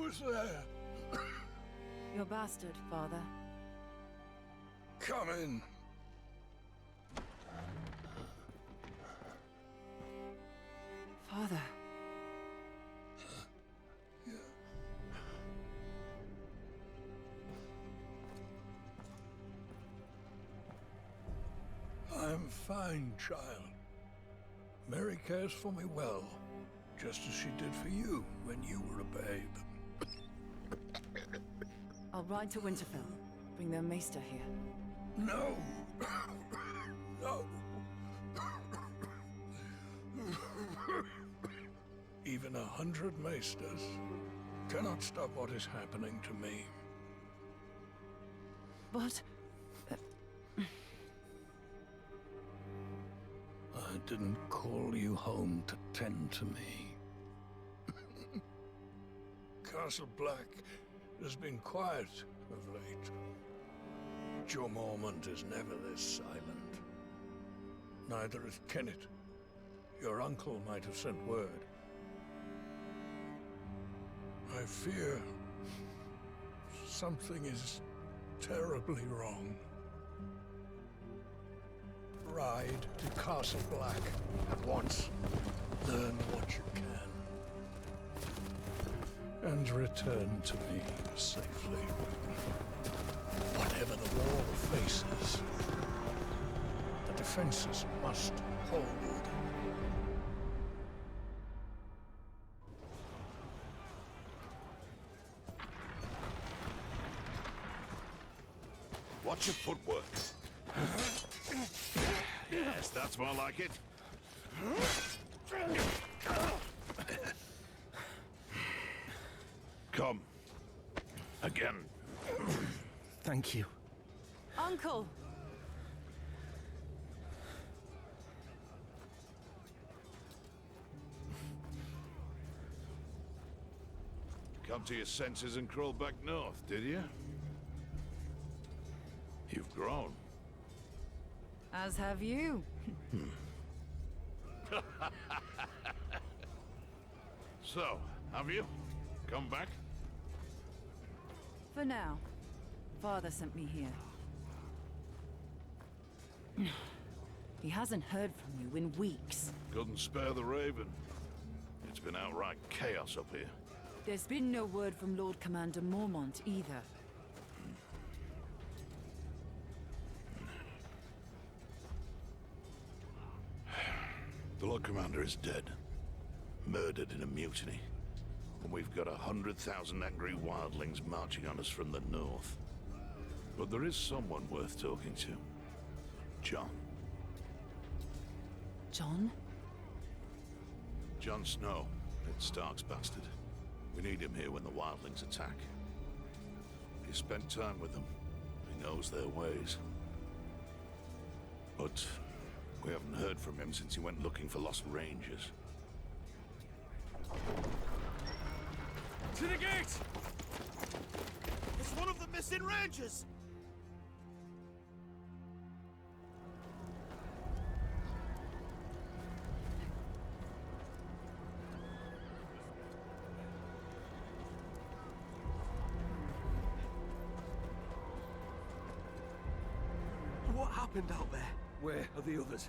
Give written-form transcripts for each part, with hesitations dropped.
Who's there? Your bastard, father. Come in. Father. I'm fine, child. Mary cares for me well, just as she did for you when you were a babe. I'll ride to Winterfell. Bring their maester here. No. No. Even 100 maesters cannot stop what is happening to me. But... I didn't call you home to tend to me. Castle Black has been quiet of late. Your Mormont is never this silent. Neither is Kenneth. Your uncle might have sent word. I fear something is terribly wrong. Ride to Castle Black at once. Learn what you can. And return to me safely. Whatever the war faces, the defenses must hold. Watch your footwork. Yes, that's more like it. Come. Again. Thank you. Uncle! Come to your senses and crawl back north, did you? You've grown. As have you. So, have you? Come back? For now. Father sent me here. He hasn't heard from you in weeks. Couldn't spare the Raven. It's been outright chaos up here. There's been no word from Lord Commander Mormont either. The Lord Commander is dead. Murdered in a mutiny. And we've got 100,000 angry wildlings marching on us from the north. But there is someone worth talking to. Jon. Jon? Jon Snow, Ned Stark's bastard. We need him here when the wildlings attack. He spent time with them. He knows their ways. But we haven't heard from him since he went looking for lost rangers. To the gate! It's one of the missing rangers! What happened out there? Where are the others?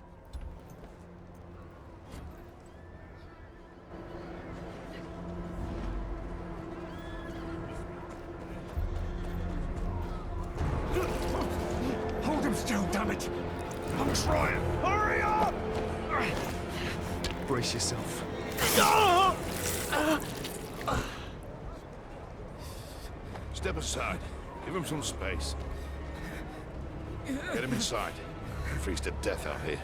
Hold him still, damn it! I'm trying! Hurry up! Brace yourself. Step aside. Give him some space. Get him inside. Freeze to death out here.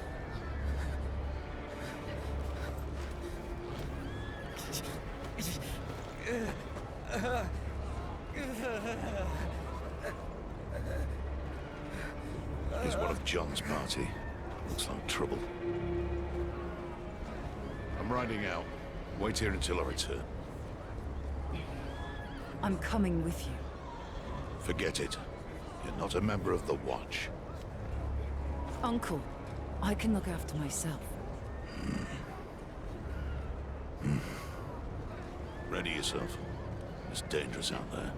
He's one of Jon's party. Looks like trouble. I'm riding out. Wait here until I return. I'm coming with you. Forget it. You're not a member of the Watch. Uncle, I can look after myself. Ready yourself. It's dangerous out there.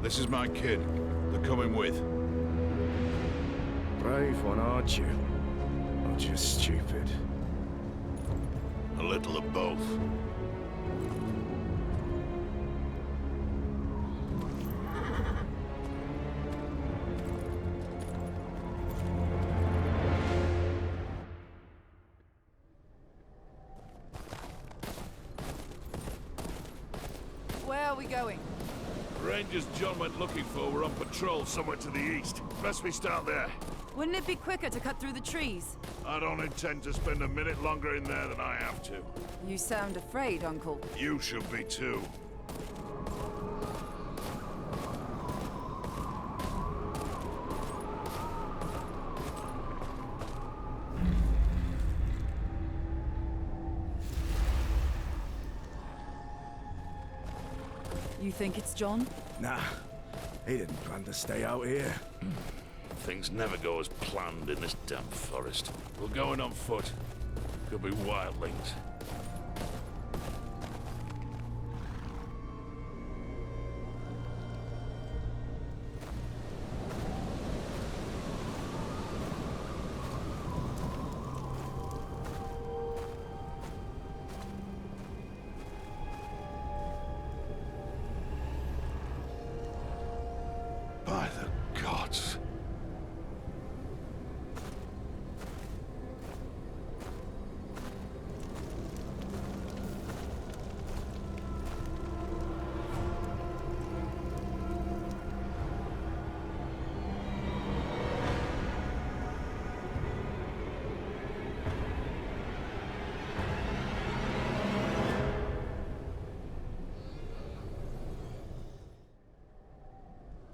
This is my kid. They're coming with. Brave one, aren't you? Or just stupid? A little of both. Where are we going? Rangers John went looking for were on patrol somewhere to the east. Best we start there. Wouldn't it be quicker to cut through the trees? I don't intend to spend a minute longer in there than I have to. You sound afraid, Uncle. You should be too. You think it's John? Nah, he didn't plan to stay out here. Things never go as planned in this damn forest. We're going on foot. Could be wildlings. By the gods.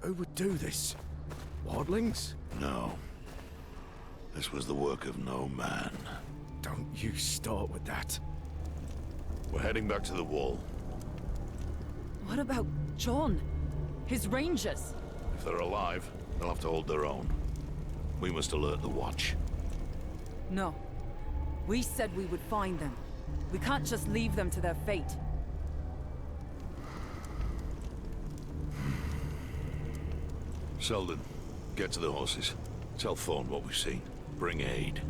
Who would do this? Wildlings? No. This was the work of no man. Don't you start with that. We're heading back to the wall. What about John? His rangers? If they're alive, they'll have to hold their own. We must alert the watch. No. We said we would find them. We can't just leave them to their fate. Selden, get to the horses. Tell Thorne what we've seen. Bring aid.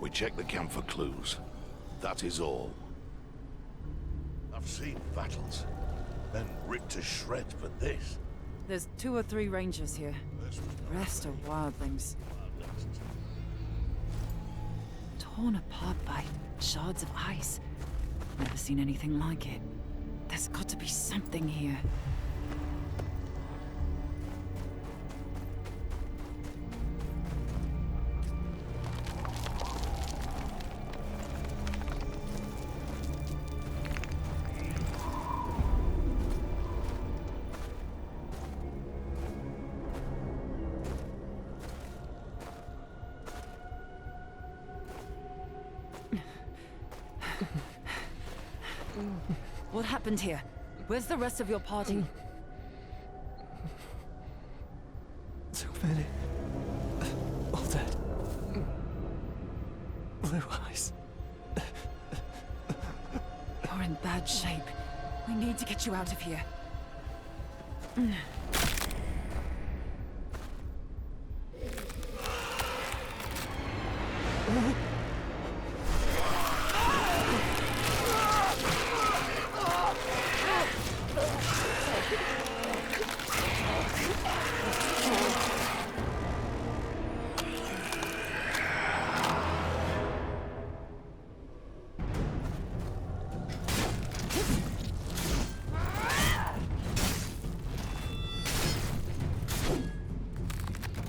We check the camp for clues. That is all. I've seen battles. Men ripped to shreds, but this... There's 2 or 3 rangers here. The rest are wildlings. Torn apart by shards of ice. Never seen anything like it. There's got to be something here. What happened here? Where's the rest of your party? So many of that blue eyes. You're in bad shape. We need to get you out of here.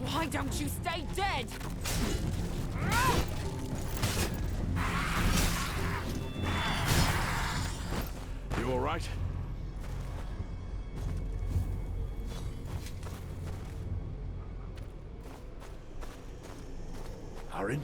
Why don't you stay dead? You all right? Aaron?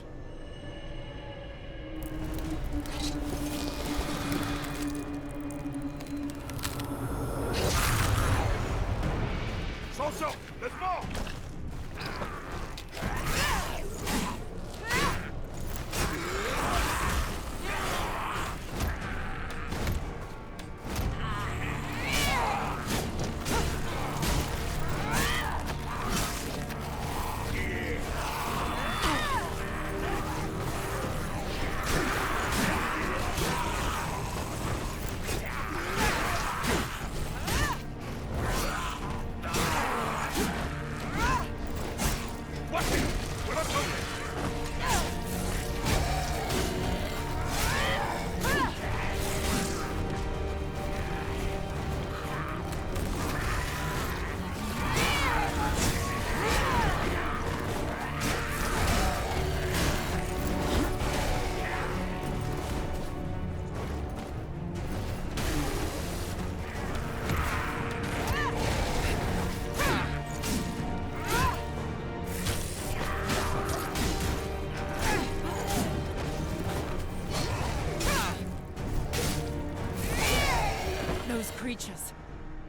creatures?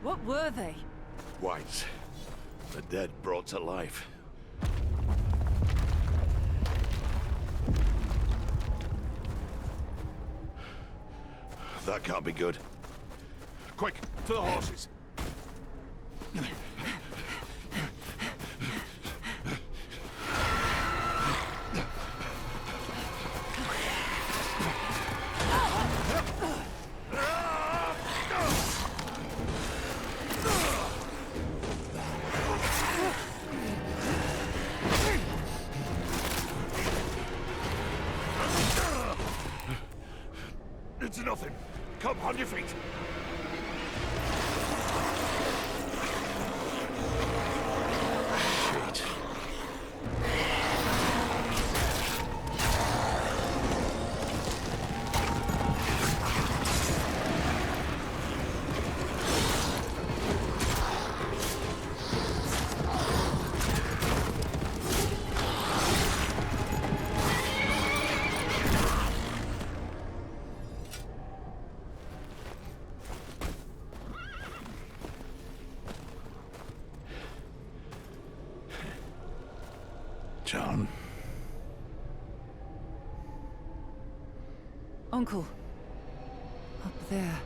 What were they? Whites. The dead brought to life. That can't be good. Quick, to the horses. It's nothing. Come, on your feet. Shit. John. Uncle. Up there.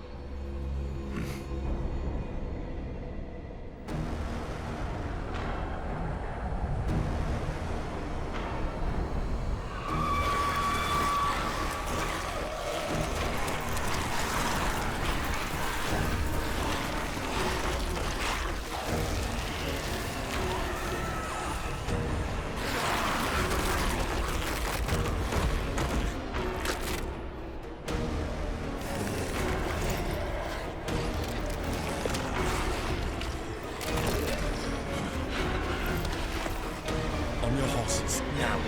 On your horses, now.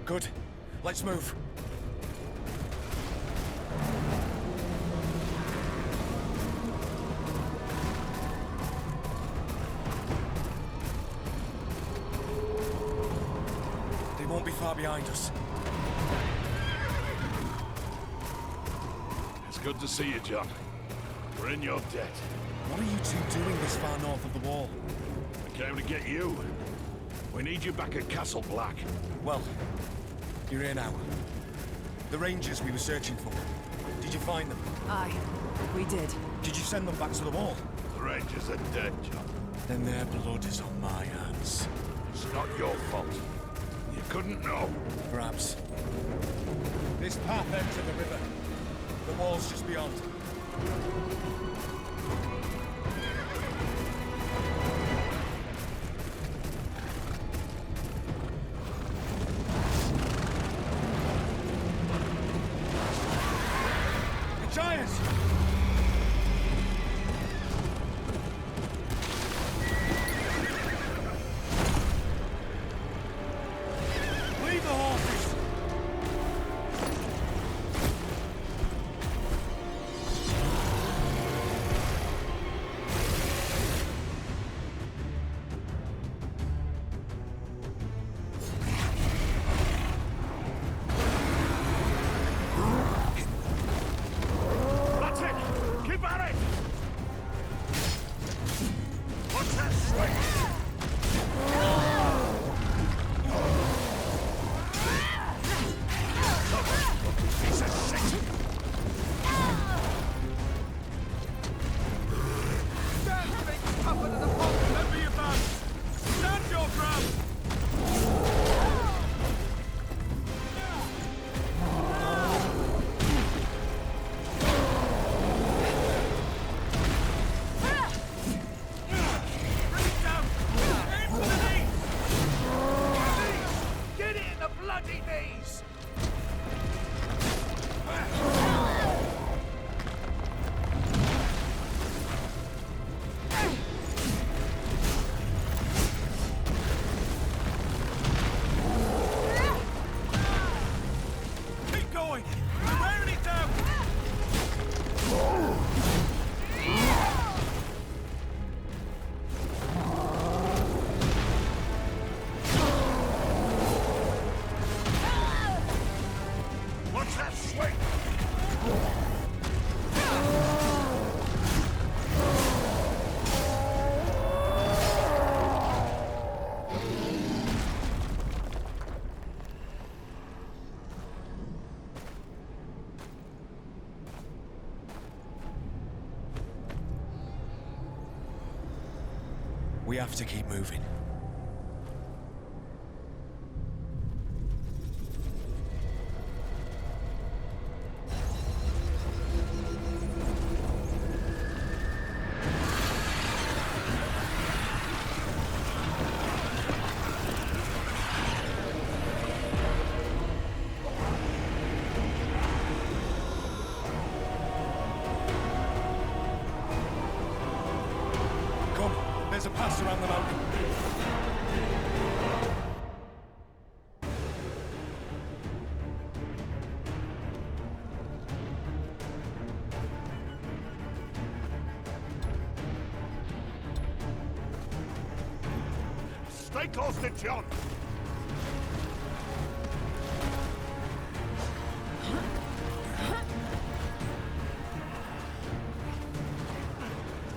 Good. Let's move. They won't be far behind us. It's good to see you, John. We're in your debt. What are you two doing this far north of the wall? I came to get you. We need you back at Castle Black. Well, you're here now. The Rangers we were searching for. Did you find them? Aye, we did. Did you send them back to the wall? The Rangers are dead, John. Then their blood is on my hands. It's not your fault. You couldn't know. Perhaps. This path ends in the river. The wall's just beyond. The Giants! Leave the horses! That's it! Keep at it! What's that swing? Piece of shit! Stand to make it tougher than the pole. Remember your man. Stand your ground. Bring it down. Aim for the knee. We have to keep moving. Come, there's a pass around the mountain. Stay close to John!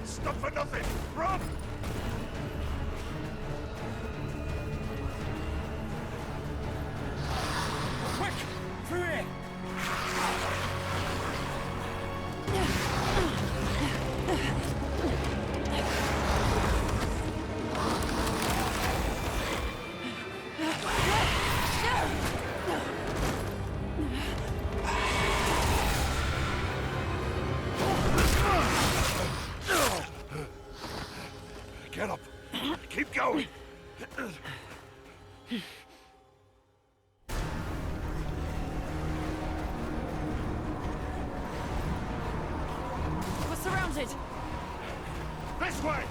Stop for nothing! Run! Quick! Through here! Get up! Keep going! We're surrounded! This way!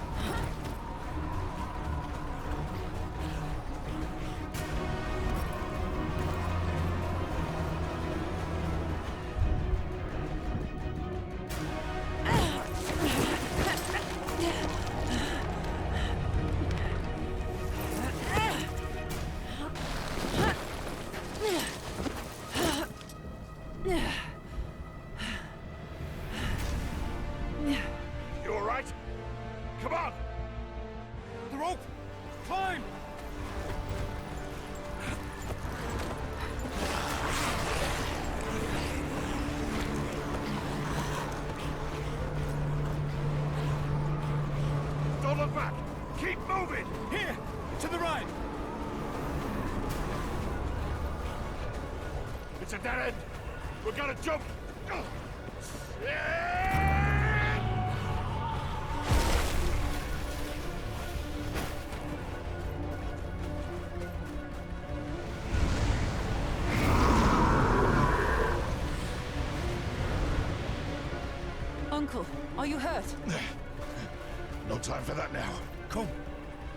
You alright? Come on! The rope! Climb! Don't look back! Keep moving! Here! To the right! It's a dead end! We gotta jump! Yeah! Uncle, are you hurt? No time for that now. Come.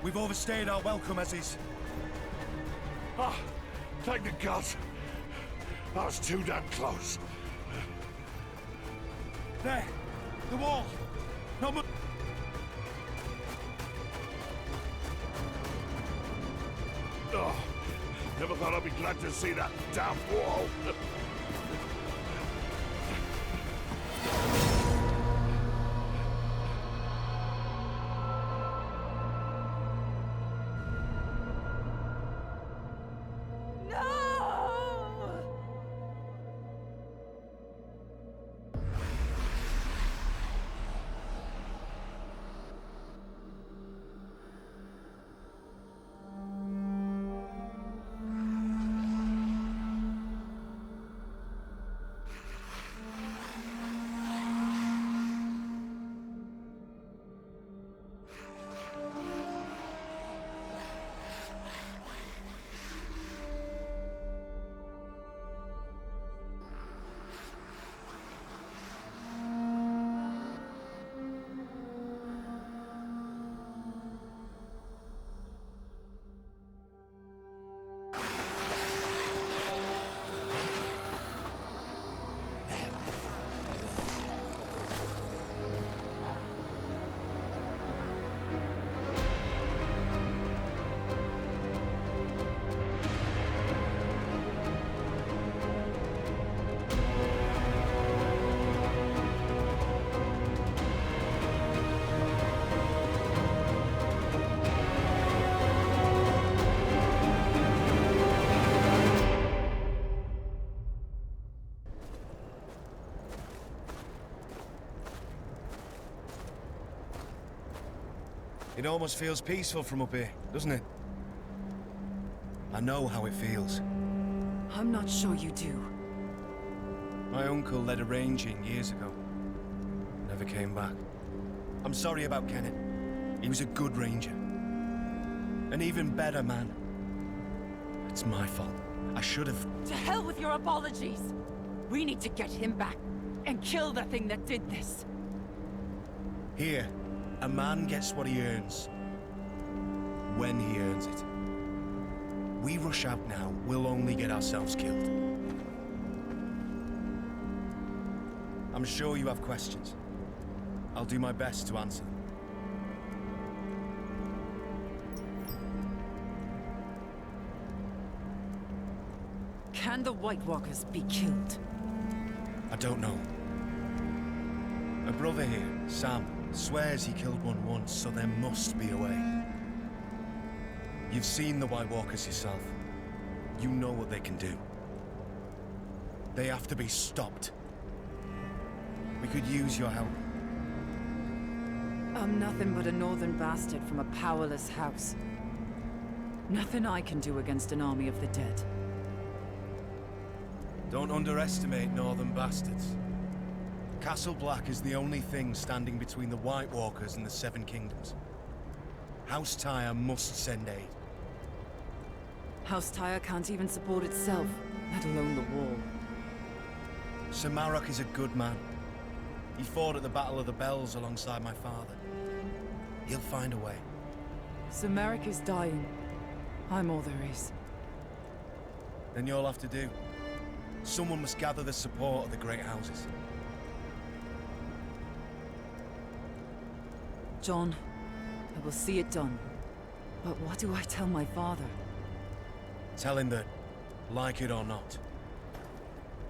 We've overstayed our welcome as is. Ah, thank the gods. I was too damn close. There! The wall! Not much. Oh, never thought I'd be glad to see that damn wall. It almost feels peaceful from up here, doesn't it? I know how it feels. I'm not sure you do. My uncle led a ranging years ago. Never came back. I'm sorry about Kenneth. He was a good ranger. An even better man. It's my fault. I should have... To hell with your apologies! We need to get him back and kill the thing that did this. Here, a man gets what he earns. When he earns it. We rush out now, we'll only get ourselves killed. I'm sure you have questions. I'll do my best to answer them. Can the White Walkers be killed? I don't know. A brother here, Sam, swears he killed one once, so there must be a way. You've seen the White Walkers yourself. You know what they can do. They have to be stopped. We could use your help. I'm nothing but a northern bastard from a powerless house. Nothing I can do against an army of the dead. Don't underestimate northern bastards. Castle Black is the only thing standing between the White Walkers and the Seven Kingdoms. House Tyre must send aid. House Tyre can't even support itself, let alone the wall. Sir Marok is a good man. He fought at the Battle of the Bells alongside my father. He'll find a way. Sir Merrick is dying. I'm all there is. Then you'll have to do. Someone must gather the support of the great houses. John, I will see it done. But what do I tell my father? Tell him that, like it or not,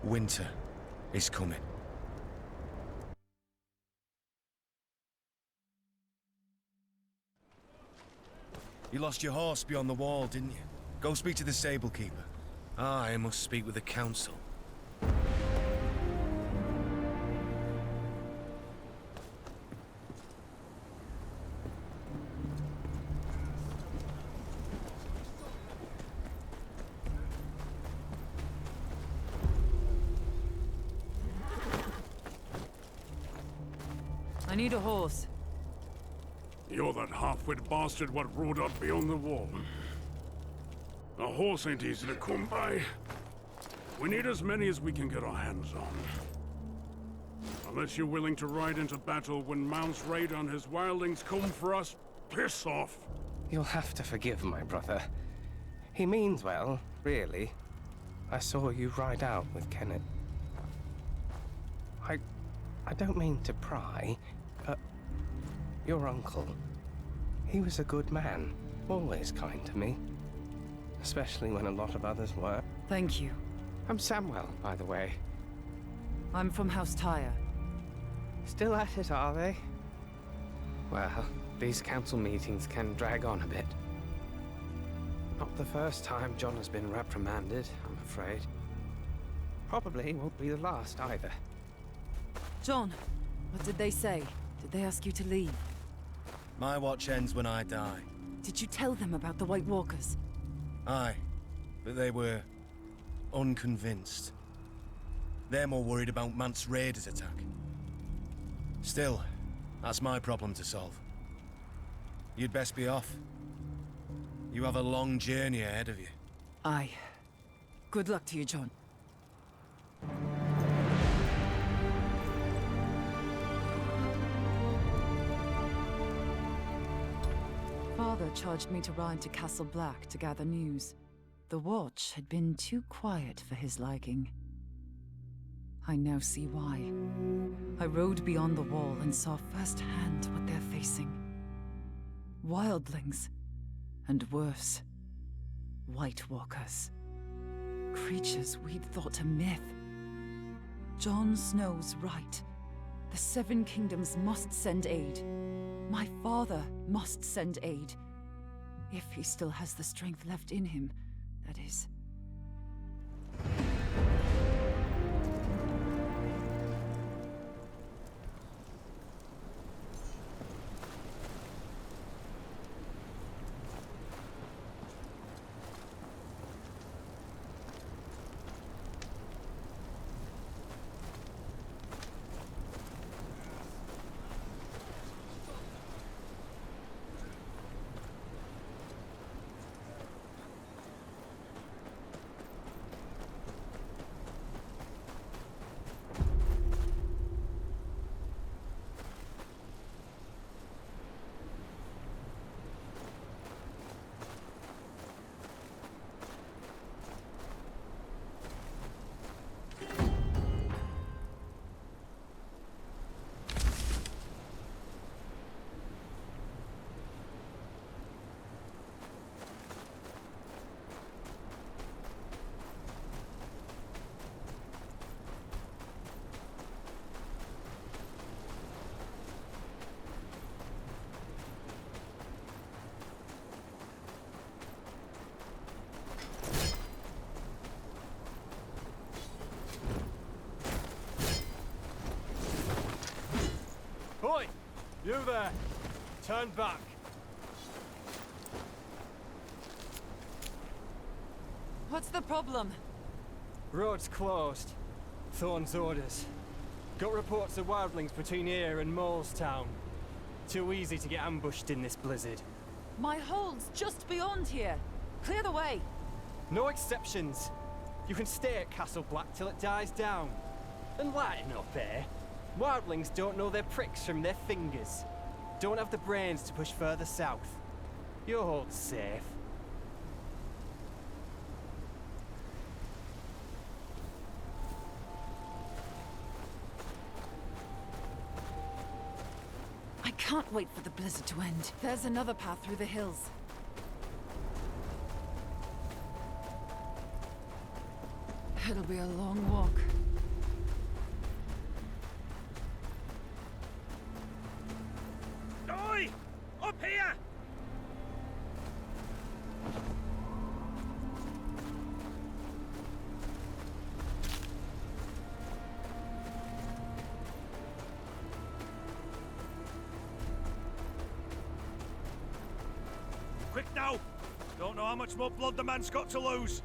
winter is coming. You lost your horse beyond the wall, didn't you? Go speak to the stable keeper. I must speak with the council. I need a horse. You're that half-wit bastard what rode up beyond the wall. A horse ain't easy to come by. We need as many as we can get our hands on. Unless you're willing to ride into battle when Mount's raid on his wildlings come for us, piss off. You'll have to forgive my brother. He means well, really. I saw you ride out with Kenneth. I don't mean to pry, but your uncle, he was a good man, always kind to me. Especially when a lot of others were. Thank you. I'm Samuel, by the way. I'm from House Tyre. Still at it, are they? Well, these council meetings can drag on a bit. Not the first time John has been reprimanded, I'm afraid. Probably won't be the last either. John, what did they say? Did they ask you to leave? My watch ends when I die. Did you tell them about the White Walkers? Aye, but they were unconvinced. They're more worried about Mant's raiders' attack. Still, that's my problem to solve. You'd best be off. You have a long journey ahead of you. Aye. Good luck to you, John. Father charged me to ride to Castle Black to gather news. The watch had been too quiet for his liking. I now see why. I rode beyond the wall and saw firsthand what they're facing. Wildlings. And worse. White Walkers. Creatures we'd thought a myth. Jon Snow's right. The Seven Kingdoms must send aid. My father must send aid. If he still has the strength left in him, that is. You there! Turn back! What's the problem? Road's closed. Thorn's orders. Got reports of wildlings between here and Molestown. Too easy to get ambushed in this blizzard. My hold's just beyond here. Clear the way. No exceptions. You can stay at Castle Black till it dies down. And lighten up, eh? Wildlings don't know their pricks from their fingers. Don't have the brains to push further south. Your hold's safe. I can't wait for the blizzard to end. There's another path through the hills. It'll be a long walk. Oi! Up here! Quick now! Don't know how much more blood the man's got to lose.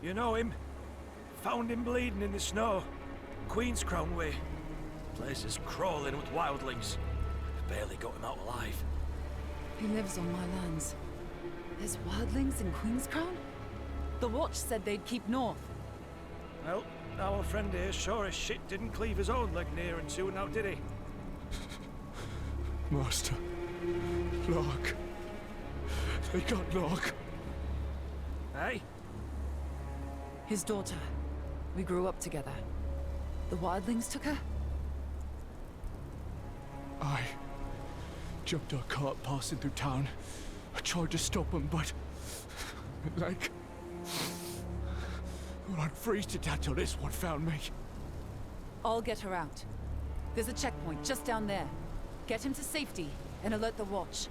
You know him? Found him bleeding in the snow. Queen's Crown way. Place is crawling with wildlings. Barely got him out alive. He lives on my lands. There's wildlings in Kingsroad? The Watch said they'd keep north. Well, our friend here sure as shit didn't cleave his own leg near and soon now, did he? Master. Locke. They got Locke. Hey? His daughter. We grew up together. The wildlings took her? I jumped our cart passing through town. I tried to stop him, but... like... well, I'd freeze to death till this one found me. I'll get her out. There's a checkpoint just down there. Get him to safety and alert the Watch.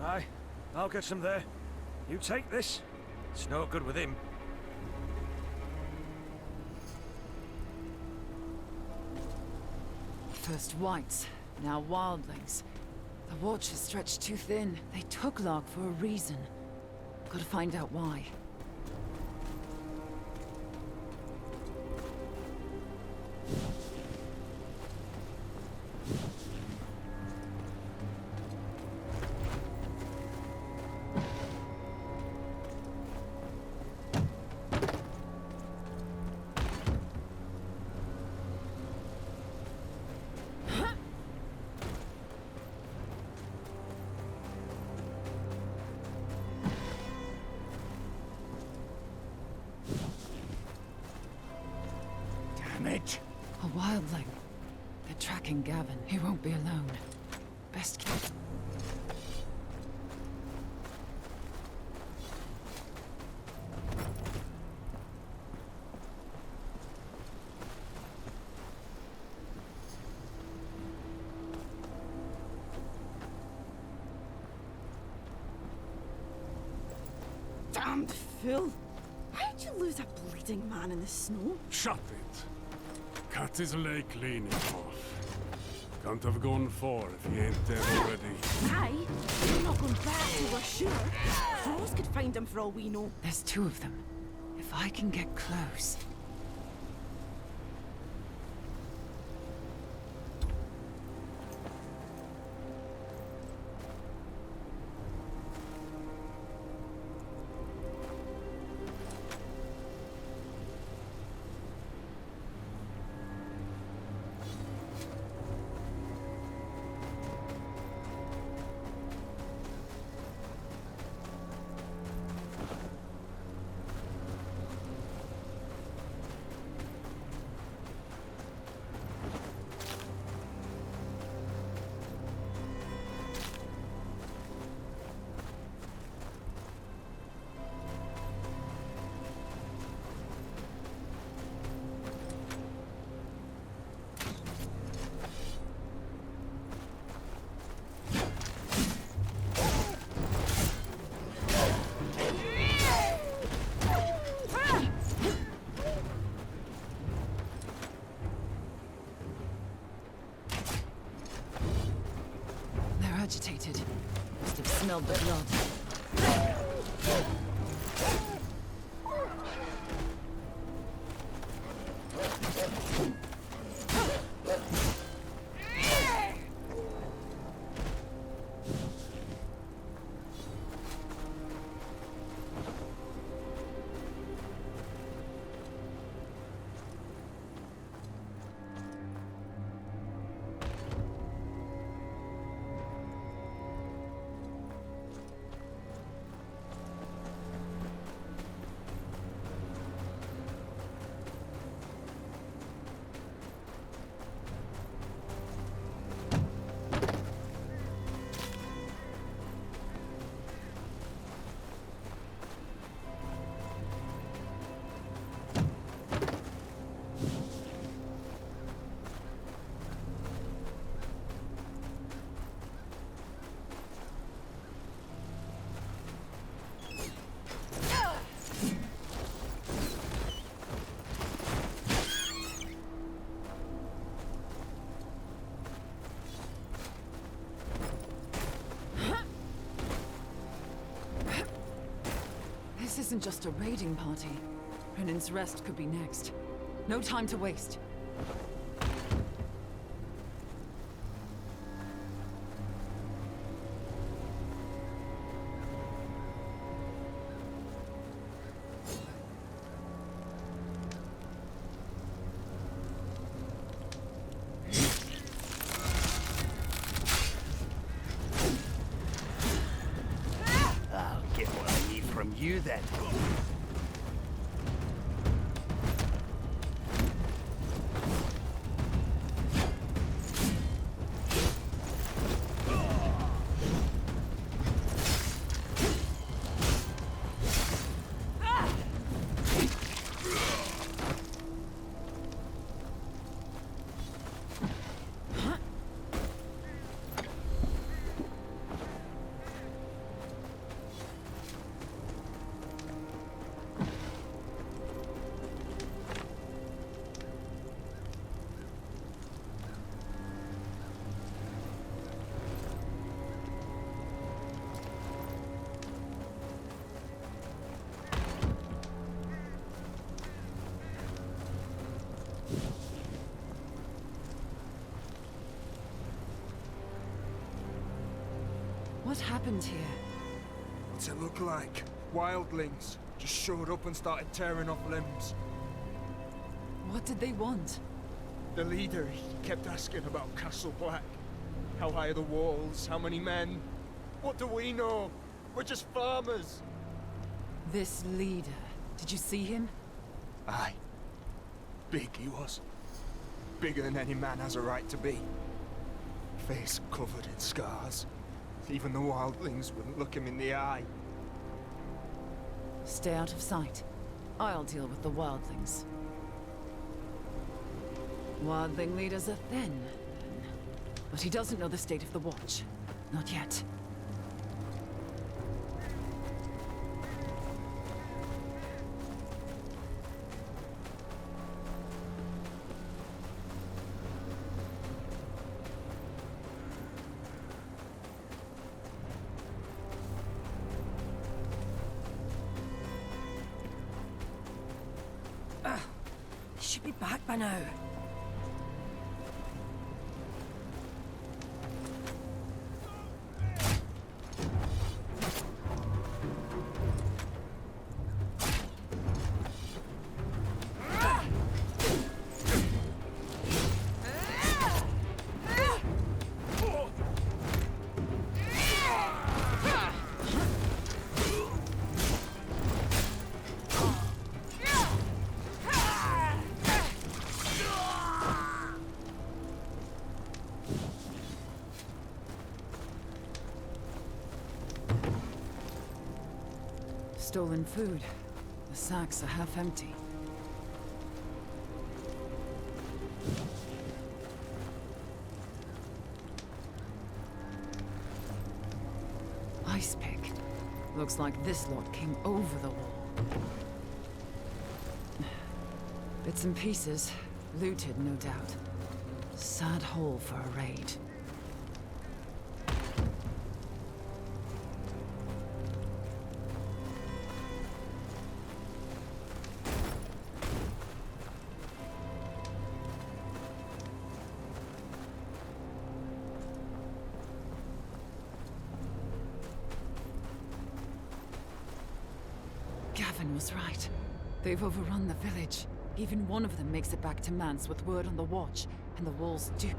Aye, I'll get some there. You take this. It's no good with him. First whites, now wildlings. The Watch is stretched too thin. They took Locke for a reason. Gotta find out why. Damn it! A wildling. They're tracking Gavin. He won't be alone. Best keep... Damned fool! How'd you lose a bleeding man in the snow? Shut it. Cut his leg clean off. Can't have gone far if he ain't dead already. Aye, we're not going back till we're sure. Crows could find him for all we know. There's two of them. If I can get close... Agitated. Must have smelled the blood. This isn't just a raiding party. Brennan's Rest could be next. No time to waste. I'll get what I need from you then. What happened here? What's it look like? Wildlings just showed up and started tearing off limbs. What did they want? The leader, he kept asking about Castle Black. How high are the walls? How many men? What do we know? We're just farmers. This leader, did you see him? Aye. Big he was. Bigger than any man has a right to be. Face covered in scars. Even the wildlings wouldn't look him in the eye. Stay out of sight. I'll deal with the wildlings. Wildling leaders are thin, but he doesn't know the state of the Watch. Not yet. should be back by now. Stolen food. The sacks are half empty. Ice pick. Looks like this lot came over the wall. Bits and pieces. Looted, no doubt. Sad haul for a raid. Gavin was right. They've overrun the village. Even one of them makes it back to Mance with word on the watch, and the walls do.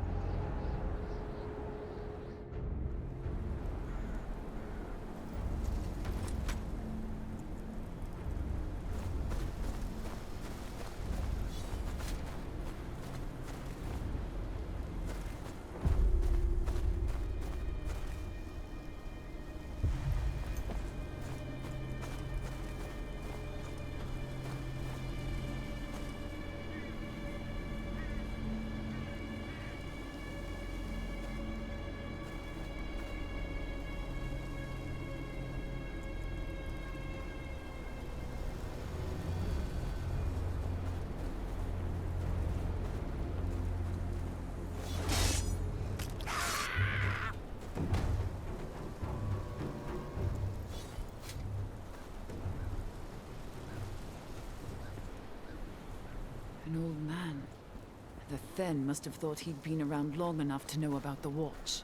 An old man. The Then must have thought he'd been around long enough to know about the watch.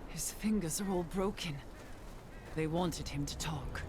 His fingers are all broken. They wanted him to talk.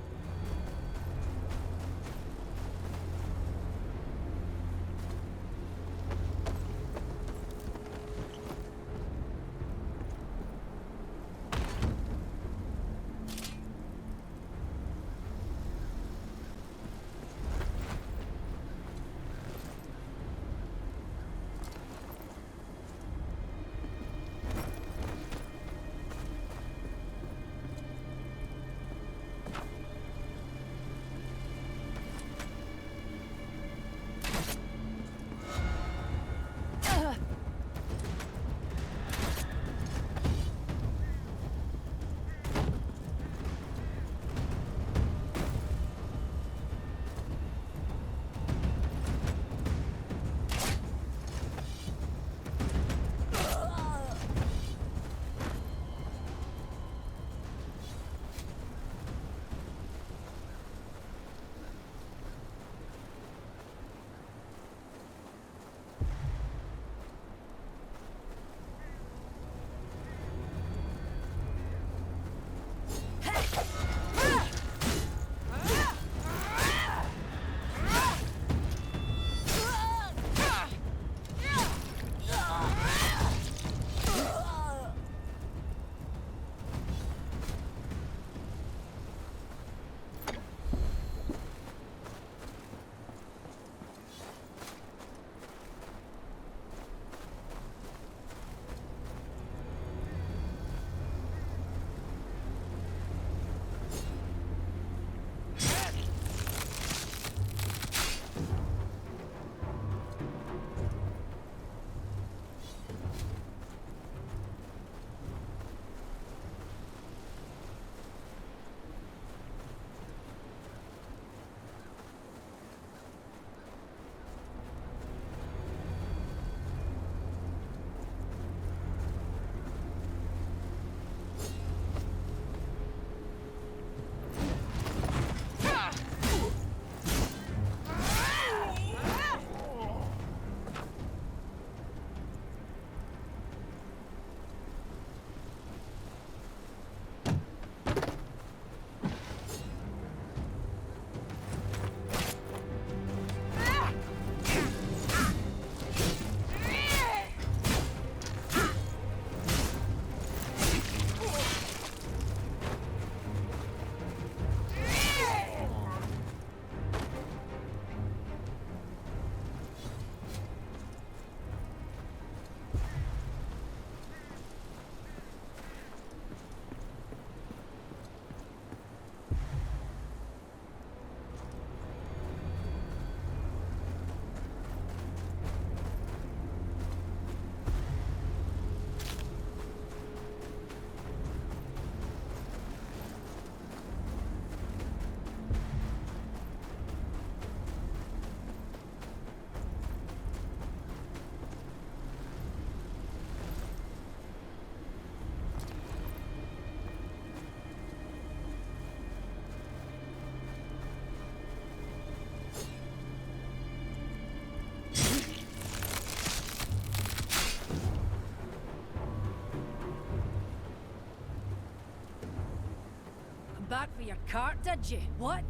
back for your cart, did you? What?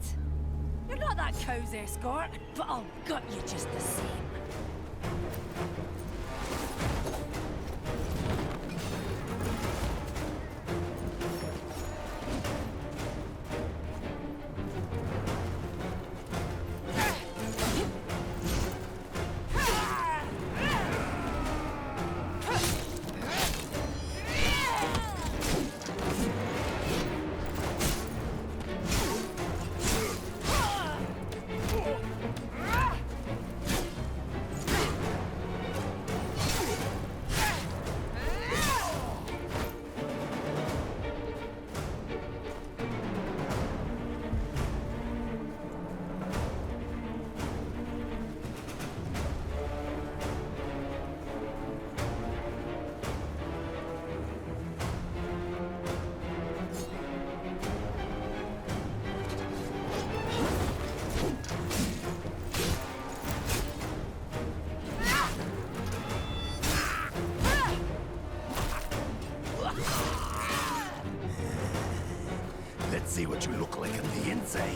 You're not that cow's escort, but I'll gut you just the same. Let's see what you look like on the inside.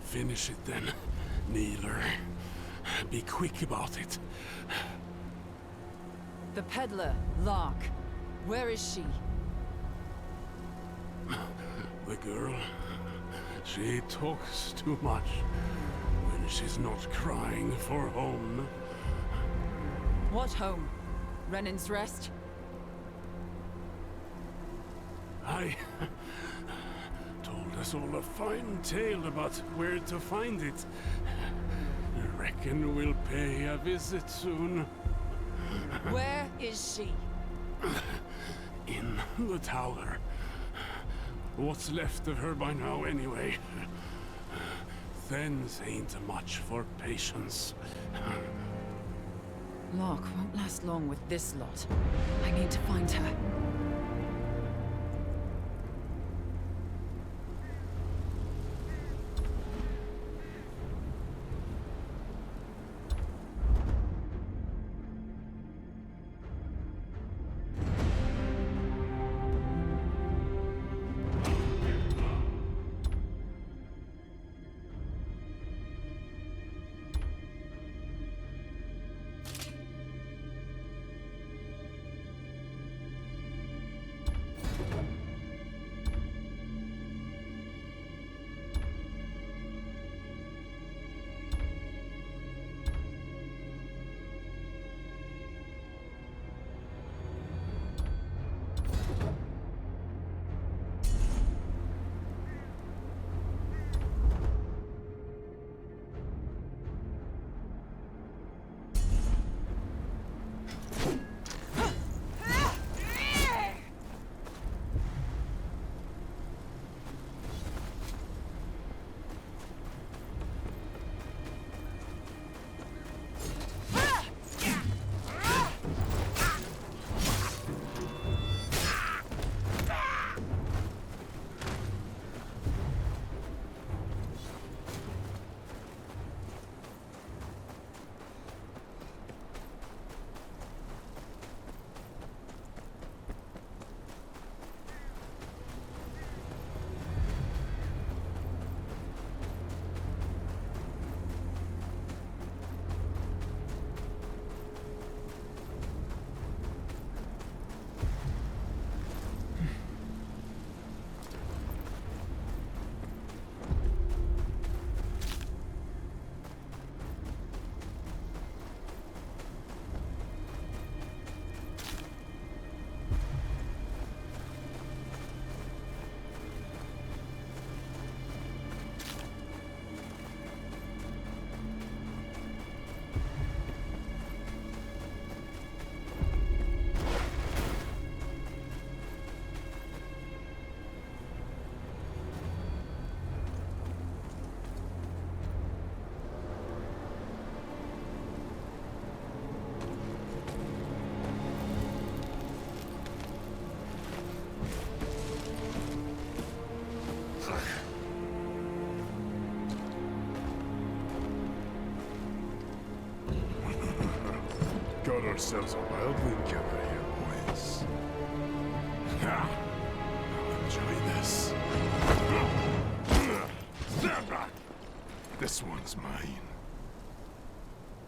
Finish it then, Kneeler. Be quick about it. The peddler, Lark. Where is she? The girl, she talks too much when she's not crying for home. What home? Renan's Rest? I told us all a fine tale about where to find it. Reckon we'll pay a visit soon. Where is she? In the tower. What's left of her by now, anyway? Thens ain't much for patience. Lark won't last long with this lot. I need to find her. ourselves a wildling gather here, boys. Ha! I'll enjoy this. Stand back! This one's mine.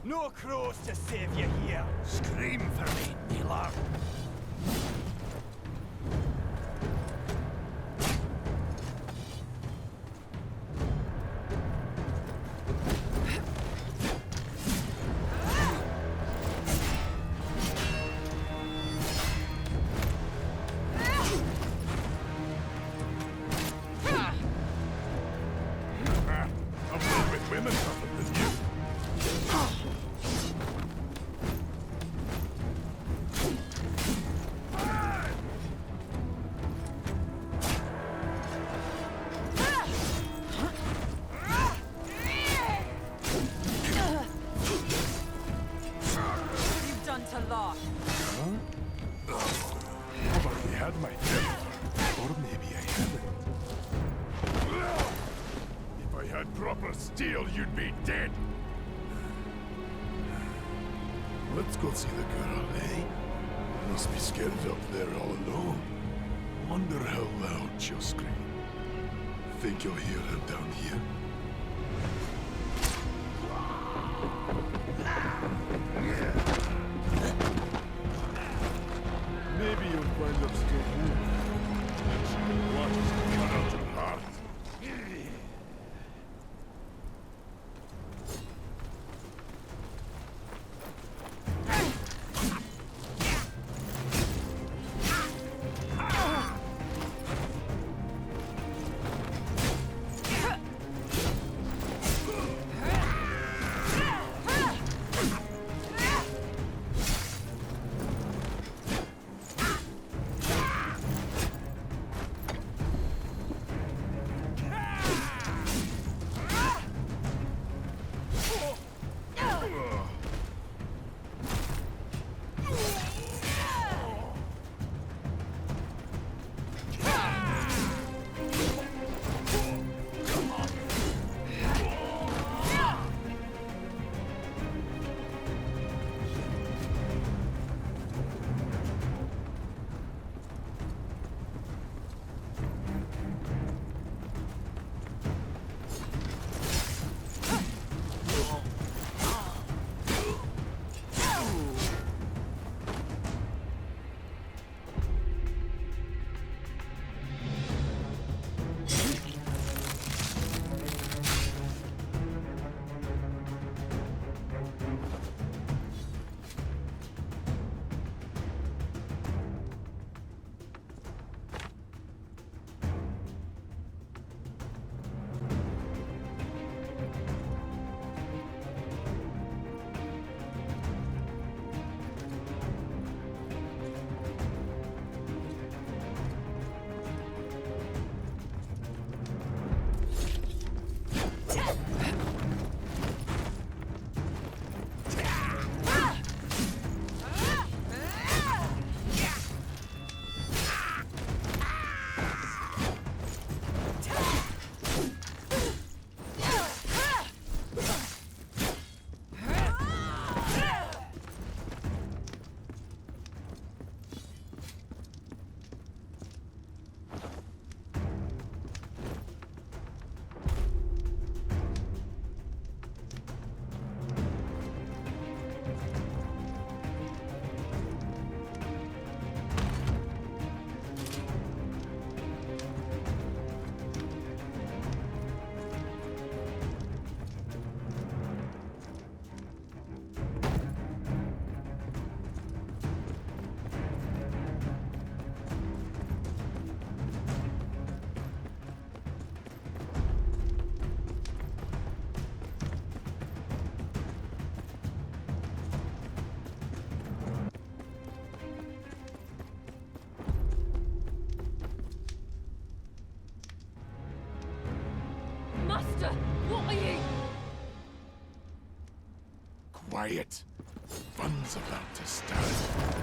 No crows to save you here. Scream for me, Kneeler. You'd be dead. Let's go see the girl, eh? Must be scared up there all alone. Wonder how loud she'll scream. Think you'll hear her down here? Maybe you'll find us still moving. What cut out her heart? Master, what are you? Quiet. Fun's about to start.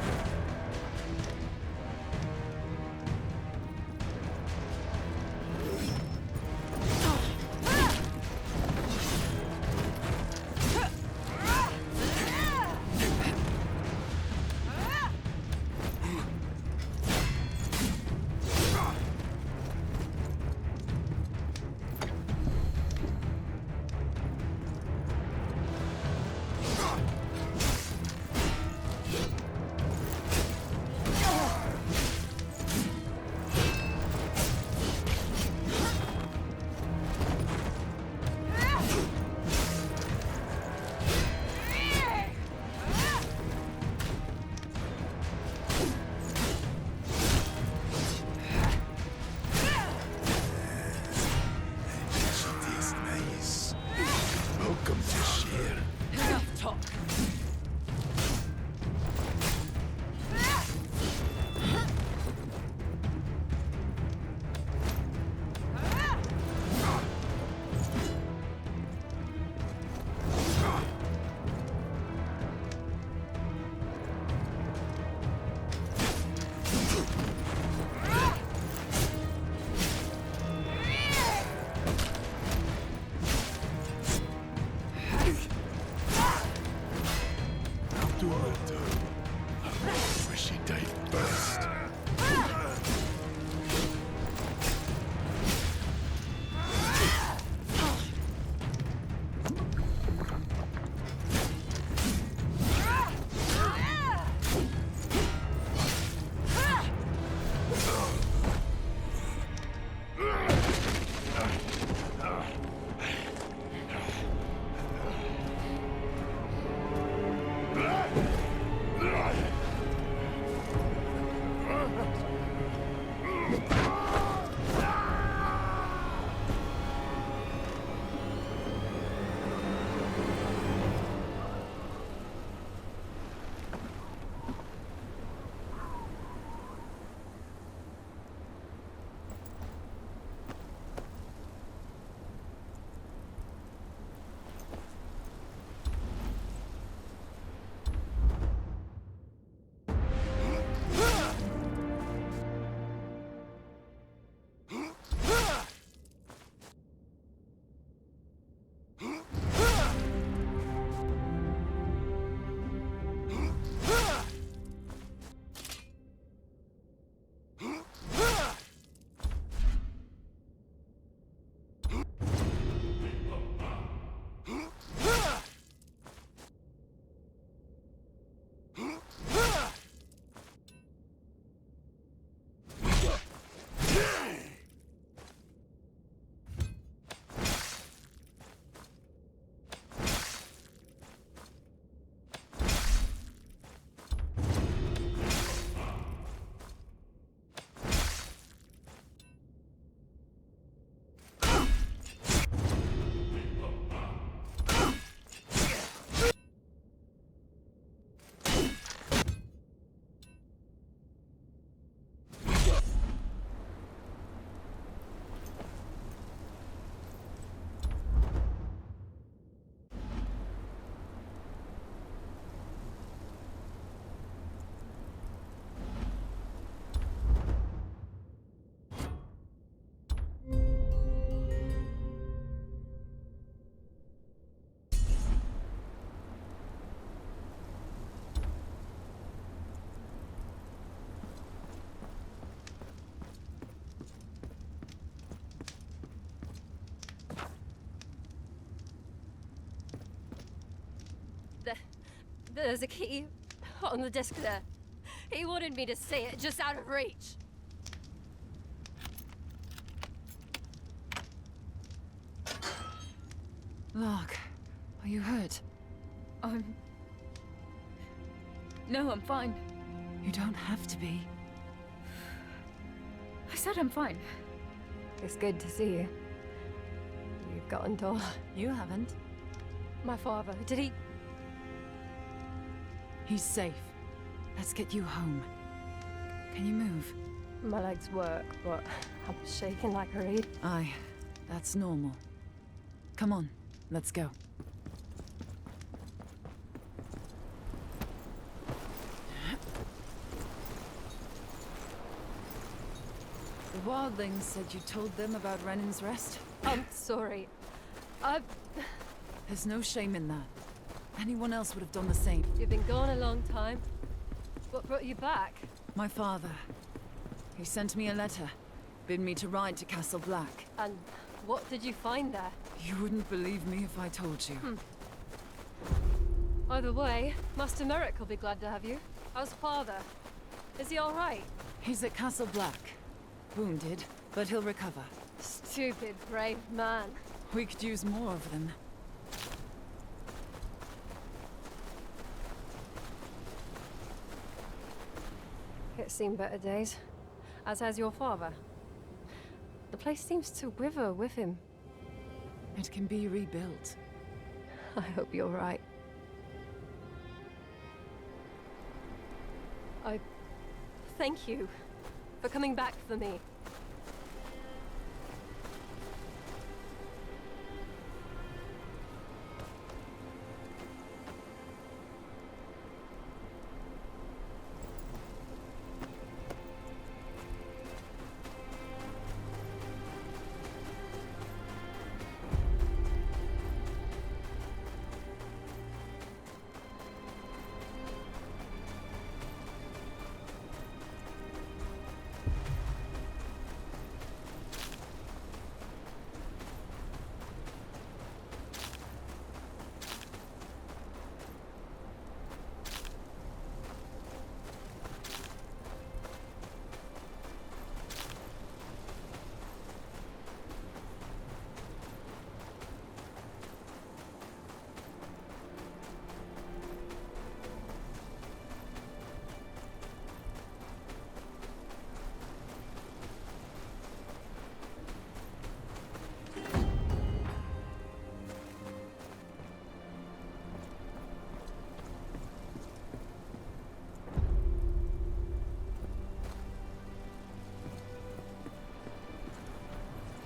There's a key on the desk there. He wanted me to say it, just out of reach. Lark, are you hurt? No, I'm fine. You don't have to be. I said I'm fine. It's good to see you. You've gotten tall. You haven't. My father, did he? He's safe. Let's get you home. Can you move? My legs work, but I'm shaking like a reed. Aye, that's normal. Come on, let's go. The wildlings said you told them about Renan's Rest? I'm sorry. There's no shame in that. Anyone else would have done the same. You've been gone a long time. What brought you back? My father. He sent me a letter. Bid me to ride to Castle Black. And what did you find there? You wouldn't believe me if I told you. Either way, Master Merrick will be glad to have you. How's father? Is he alright? He's at Castle Black. Wounded, but he'll recover. Stupid, brave man. We could use more of them. It's seen better days. As has your father. The place seems to wither with him. It can be rebuilt. I hope you're right. I thank you for coming back for me.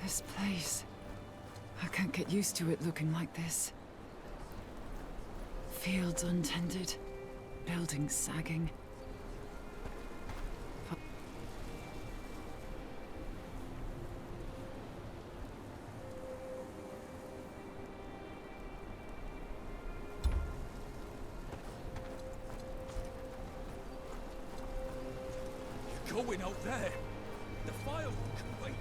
This place... I can't get used to it looking like this. Fields untended, buildings sagging. You're going out there. The firewood can wait.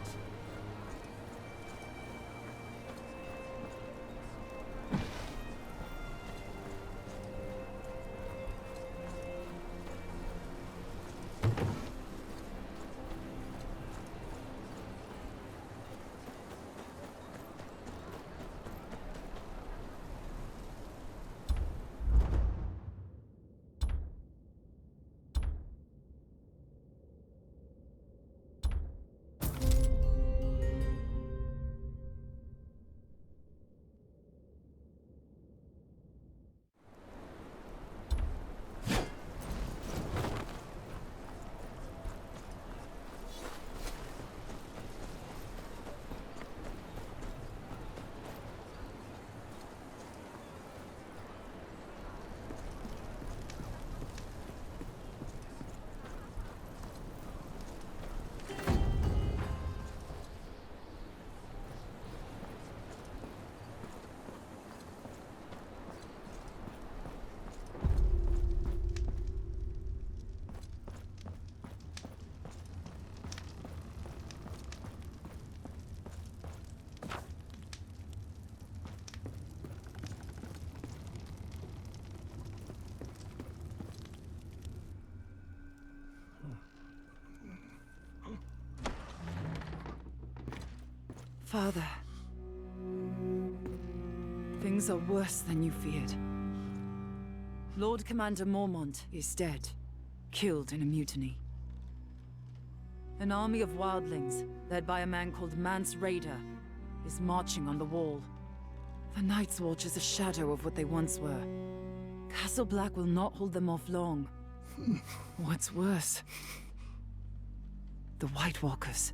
Father. Things are worse than you feared. Lord Commander Mormont is dead, killed in a mutiny. An army of wildlings, led by a man called Mance Raider, is marching on the wall. The Night's Watch is a shadow of what they once were. Castle Black will not hold them off long. What's worse? The White Walkers.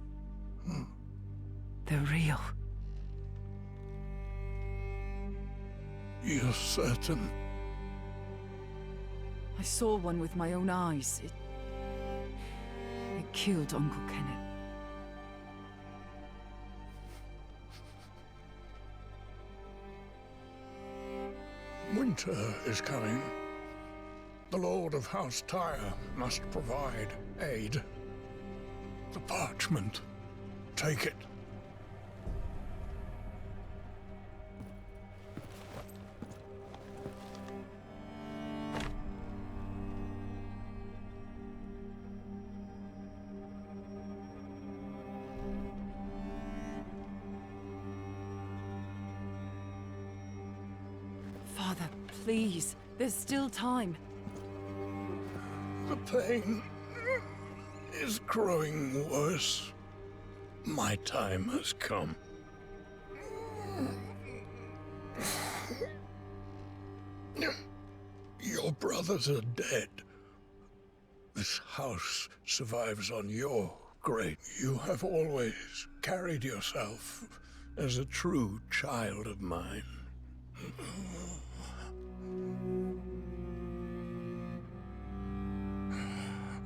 They're real. You're certain? I saw one with my own eyes. It killed Uncle Kenneth. Winter is coming. The Lord of House Tyre must provide aid. The parchment. Take it. Father, please. There's still time. The pain is growing worse. My time has come. Your brothers are dead. This house survives on your great. You have always carried yourself as a true child of mine.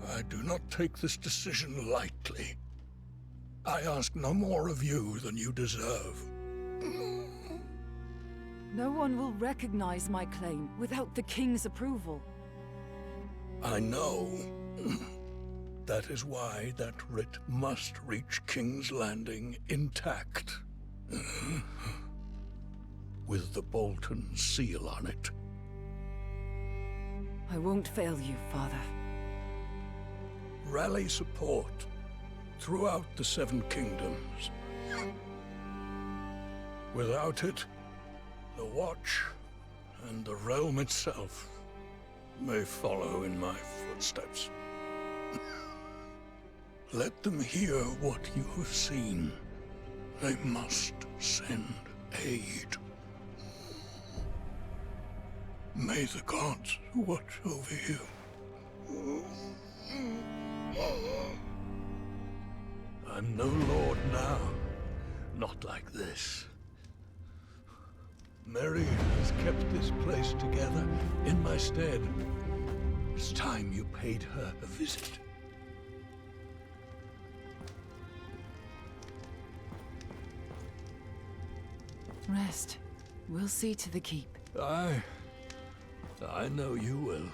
I do not take this decision lightly. I ask no more of you than you deserve. No one will recognize my claim without the King's approval. I know. That is why that writ must reach King's Landing intact. With the Bolton seal on it. I won't fail you, Father. Rally support throughout the Seven Kingdoms. Without it, the Watch and the realm itself may follow in my footsteps. Let them hear what you have seen. They must send aid. May the gods watch over you. I'm no lord now. Not like this. Mary has kept this place together in my stead. It's time you paid her a visit. Rest. We'll see to the keep. I know you will.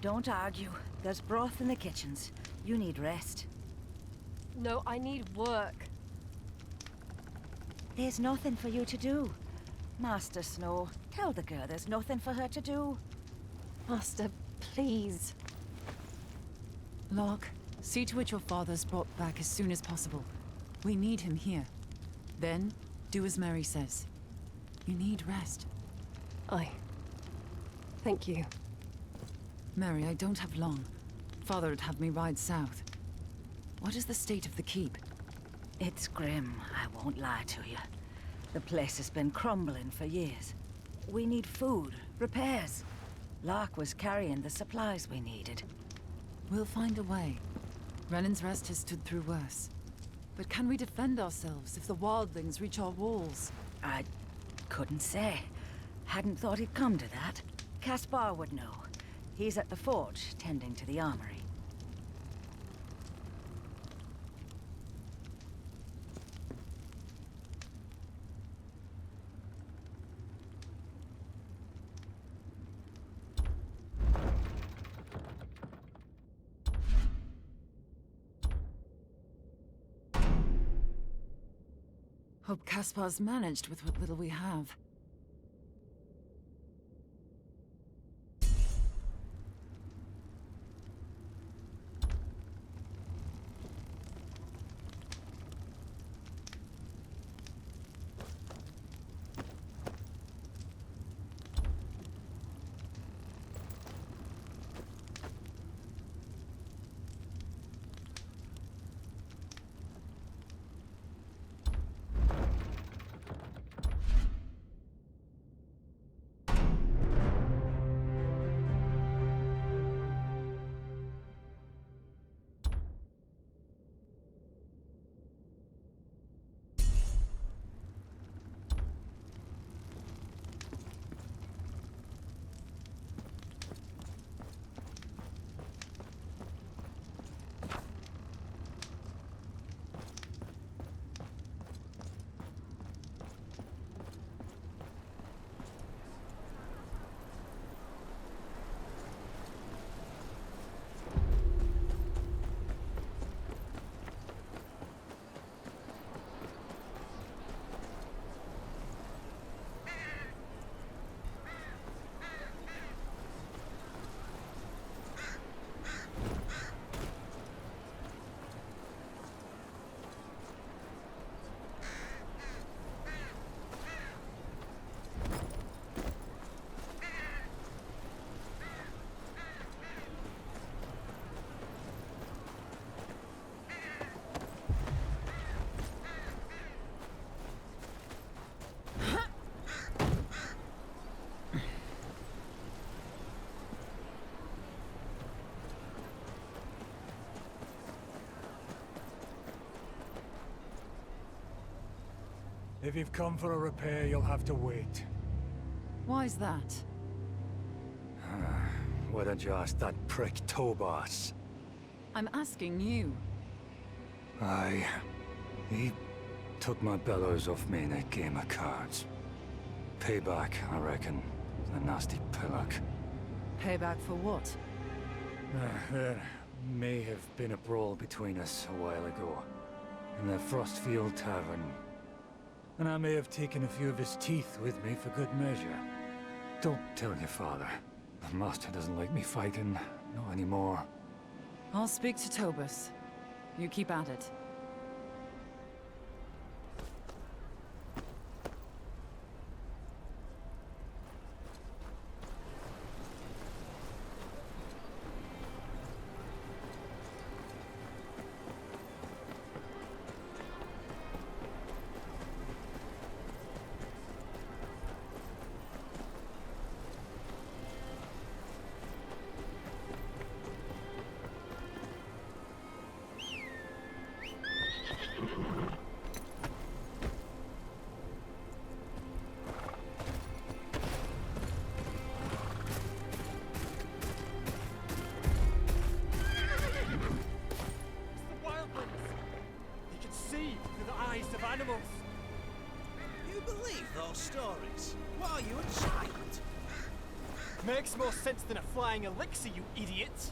Don't argue. There's broth in the kitchens. You need rest. No, I need work. There's nothing for you to do. Master Snow, tell the girl there's nothing for her to do. Master, please. Lark, see to it your father's brought back as soon as possible. We need him here. Then, do as Mary says. You need rest. Aye. Thank you. Mary, I don't have long. Father would have me ride south. What is the state of the keep? It's grim, I won't lie to you. The place has been crumbling for years. We need food, repairs. Lark was carrying the supplies we needed. We'll find a way. Renan's Rest has stood through worse. But can we defend ourselves if the wildlings reach our walls? I couldn't say. Hadn't thought it'd come to that. Caspar would know. He's at the forge, tending to the armory. Hope Caspar's managed with what little we have. If you've come for a repair, you'll have to wait. Why's that? Why don't you ask that prick Tobas? I'm asking you. He took my bellows off me in a game of cards. Payback, I reckon. The nasty pillock. Payback for what? There may have been a brawl between us a while ago. In the Frostfield Tavern. And I may have taken a few of his teeth with me for good measure. Don't tell your father. The master doesn't like me fighting. Not anymore. I'll speak to Tobas. You keep at it. Makes more sense than a flying elixir, you idiot!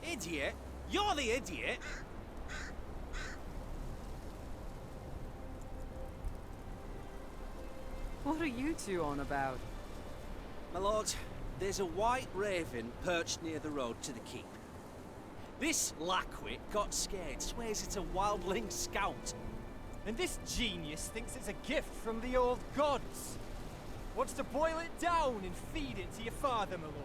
Idiot? You're the idiot! What are you two on about? My lord, there's a white raven perched near the road to the keep. This lackwit got scared, swears it's a wildling scout. And this genius thinks it's a gift from the old gods. Wants to boil it down and feed it to your father, my lord.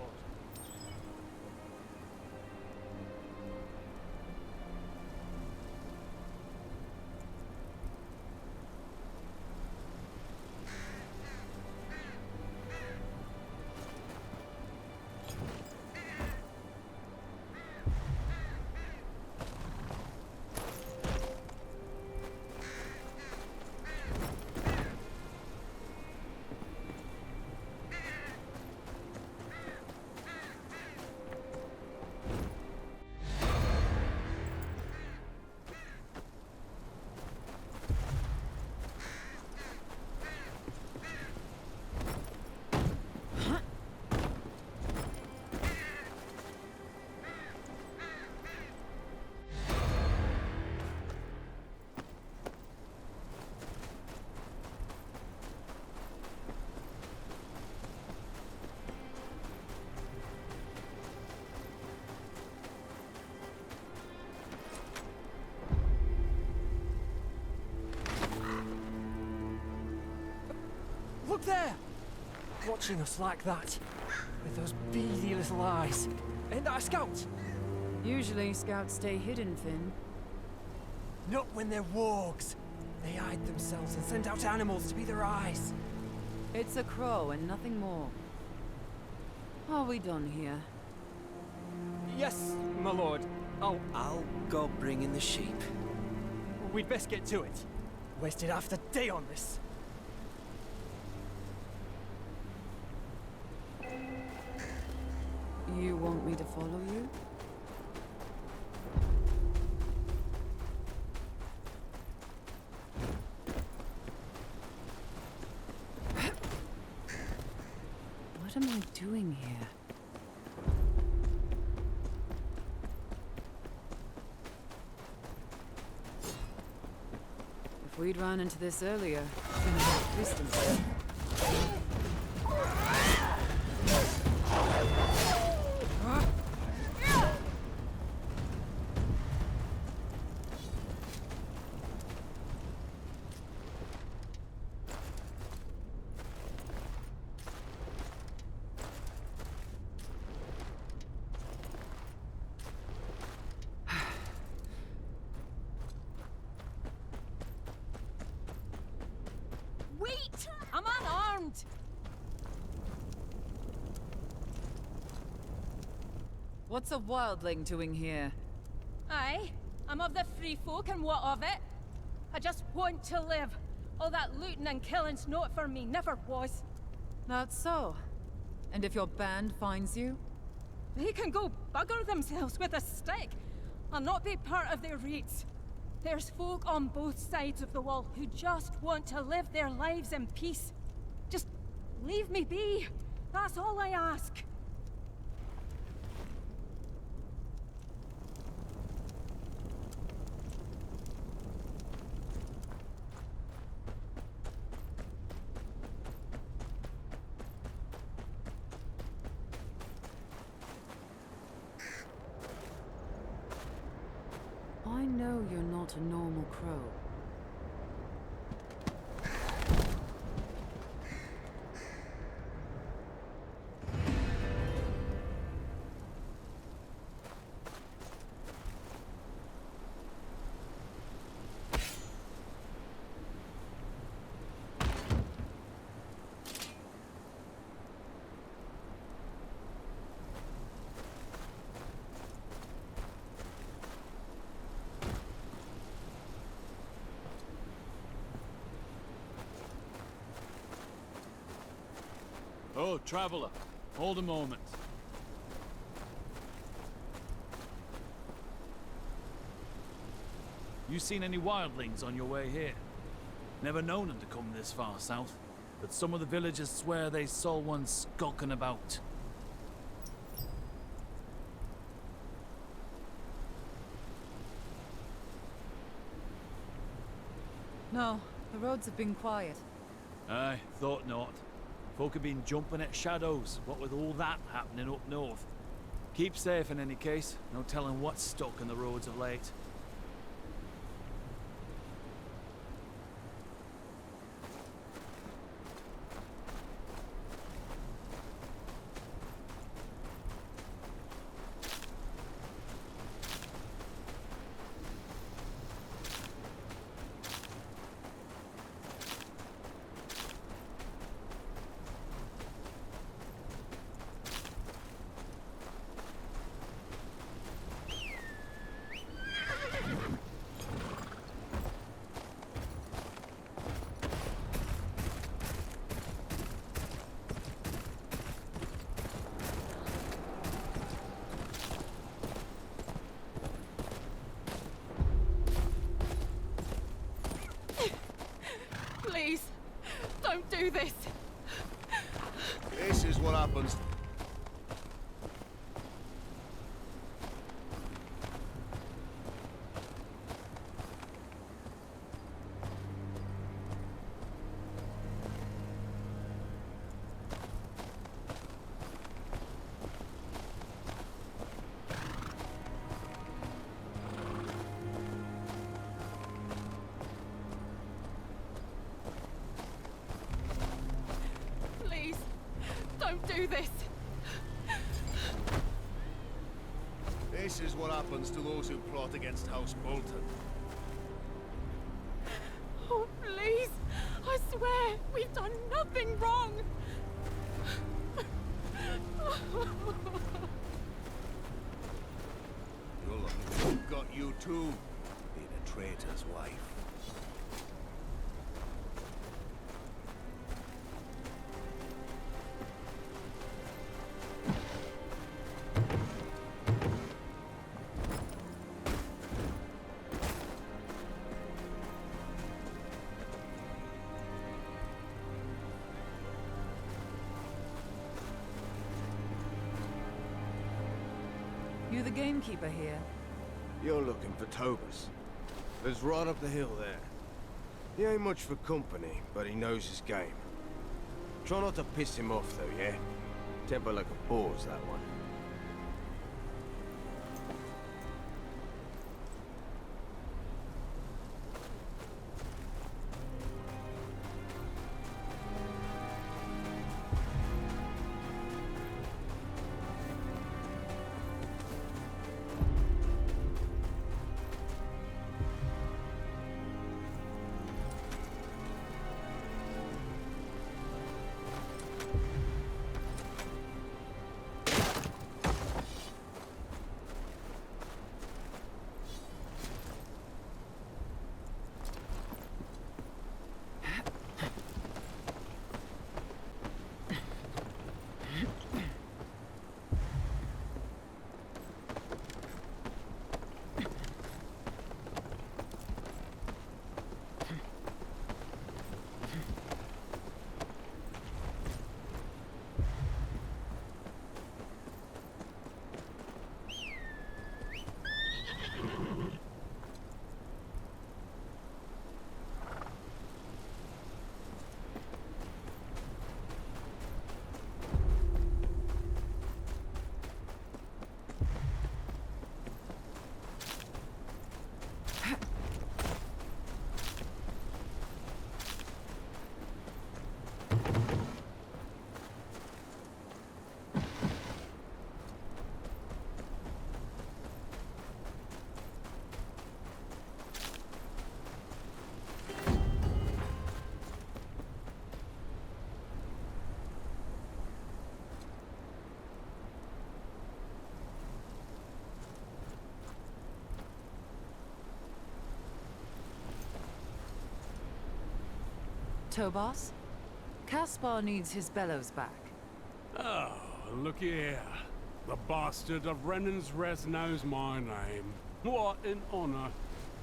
Look there! Watching us like that, with those beady little eyes. Ain't that a scout? Usually scouts stay hidden, Finn. Not when they're wargs. They hide themselves and send out animals to be their eyes. It's a crow and nothing more. Are we done here? Yes, my lord. I'll go bring in the sheep. We'd best get to it. Wasted half the day on this. You want me to follow you? What am I doing here? If we'd run into this earlier, we'd have distance. Wait! I'm unarmed! What's a wildling doing here? Aye, I'm of the free folk and what of it? I just want to live. All that looting and killing's not for me, never was. That's so. And if your band finds you? They can go bugger themselves with a stick. I'll not be part of their raids. There's folk on both sides of the wall who just want to live their lives in peace. Just leave me be. That's all I ask. I know you're not a normal crow. Oh, traveler, hold a moment. You seen any wildlings on your way here? Never known them to come this far south. but some of the villagers swear they saw one skulking about. No, the roads have been quiet. Aye, thought not. Folk have been jumping at shadows, what with all that happening up north. Keep safe in any case, no telling what's stuck in the roads of late. Please, don't do this. This is what happens. Please, don't do this. This is what happens to those who plot against House Bolton. Oh, please. I swear, we've done nothing wrong. You're lucky we've got you too, being a traitor's wife. You the gamekeeper here? You're looking for Tobus. Lives right up the hill there. He ain't much for company, but he knows his game. Try not to piss him off though, yeah? Temper like a boar's that one. Tobos? Caspar needs his bellows back. Oh, looky here. The bastard of Renan's Rest knows my name. What an honor.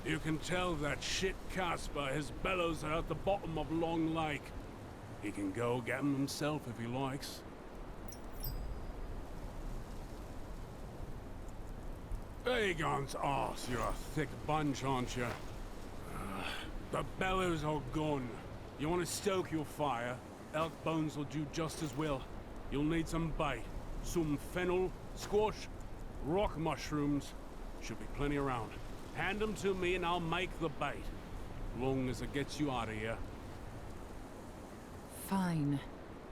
You can tell that shit Caspar his bellows are at the bottom of Long Lake. He can go get 'em himself if he likes. Aegon's arse, you're a thick bunch, aren't you? The bellows are gone. You want to stoke your fire? Elk bones will do just as well. You'll need some bait. Some fennel, squash, rock mushrooms. Should be plenty around. Hand them to me and I'll make the bait. Long as it gets you out of here. Fine.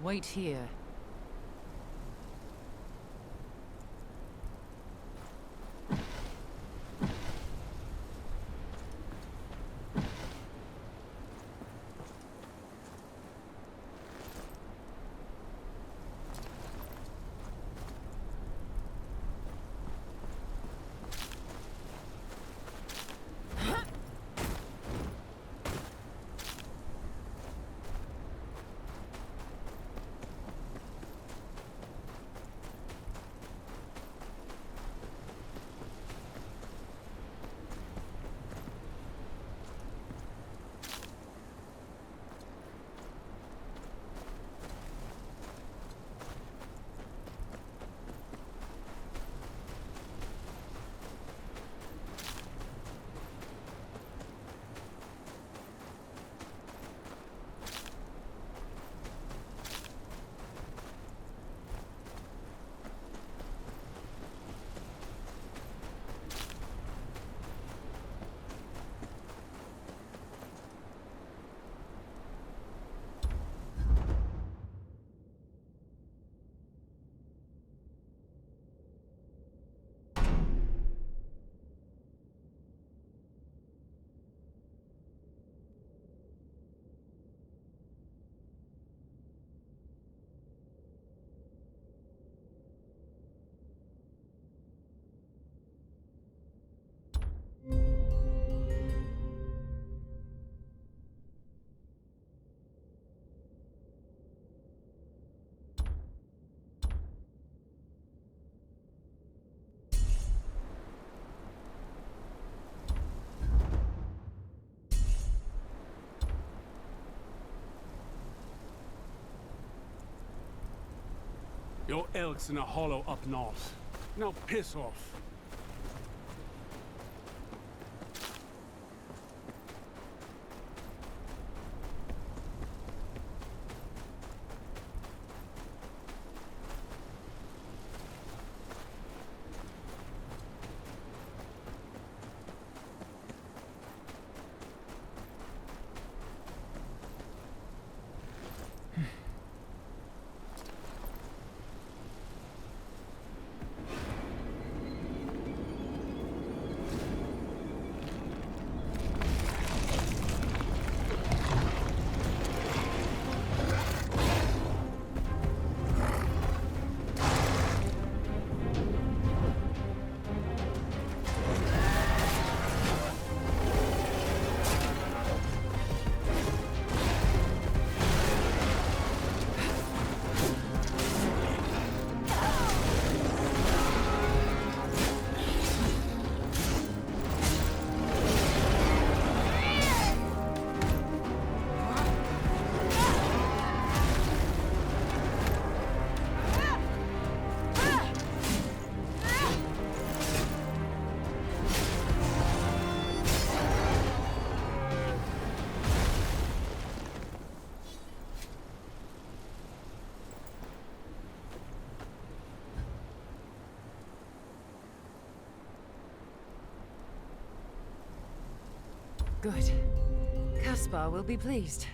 Wait here. Your elk's in a hollow up north. Now piss off. Good. Caspar will be pleased.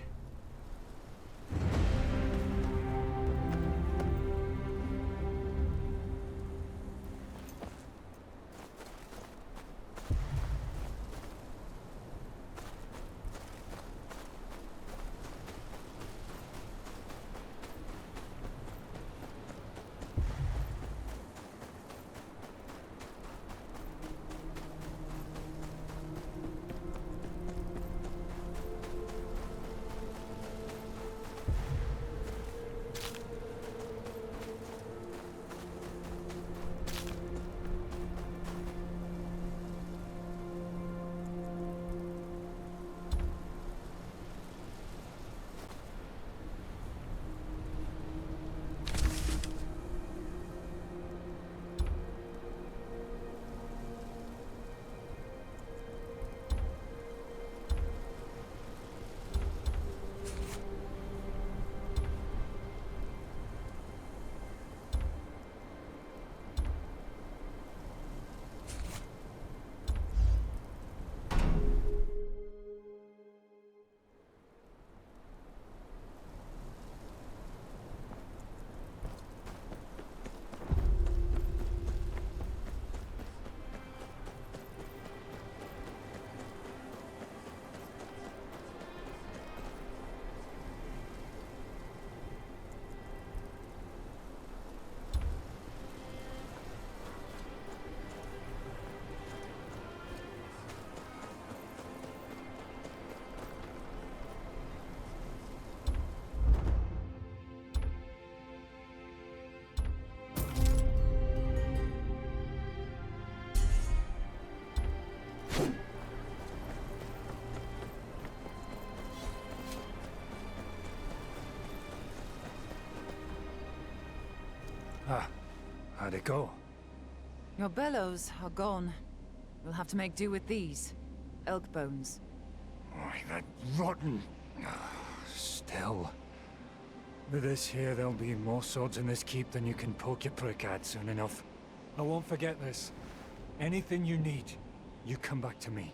go. Your bellows are gone. We'll have to make do with these. Elk bones. Why, that rotten... Still. With this here, there'll be more swords in this keep than you can poke your prick at soon enough. I won't forget this. Anything you need, you come back to me.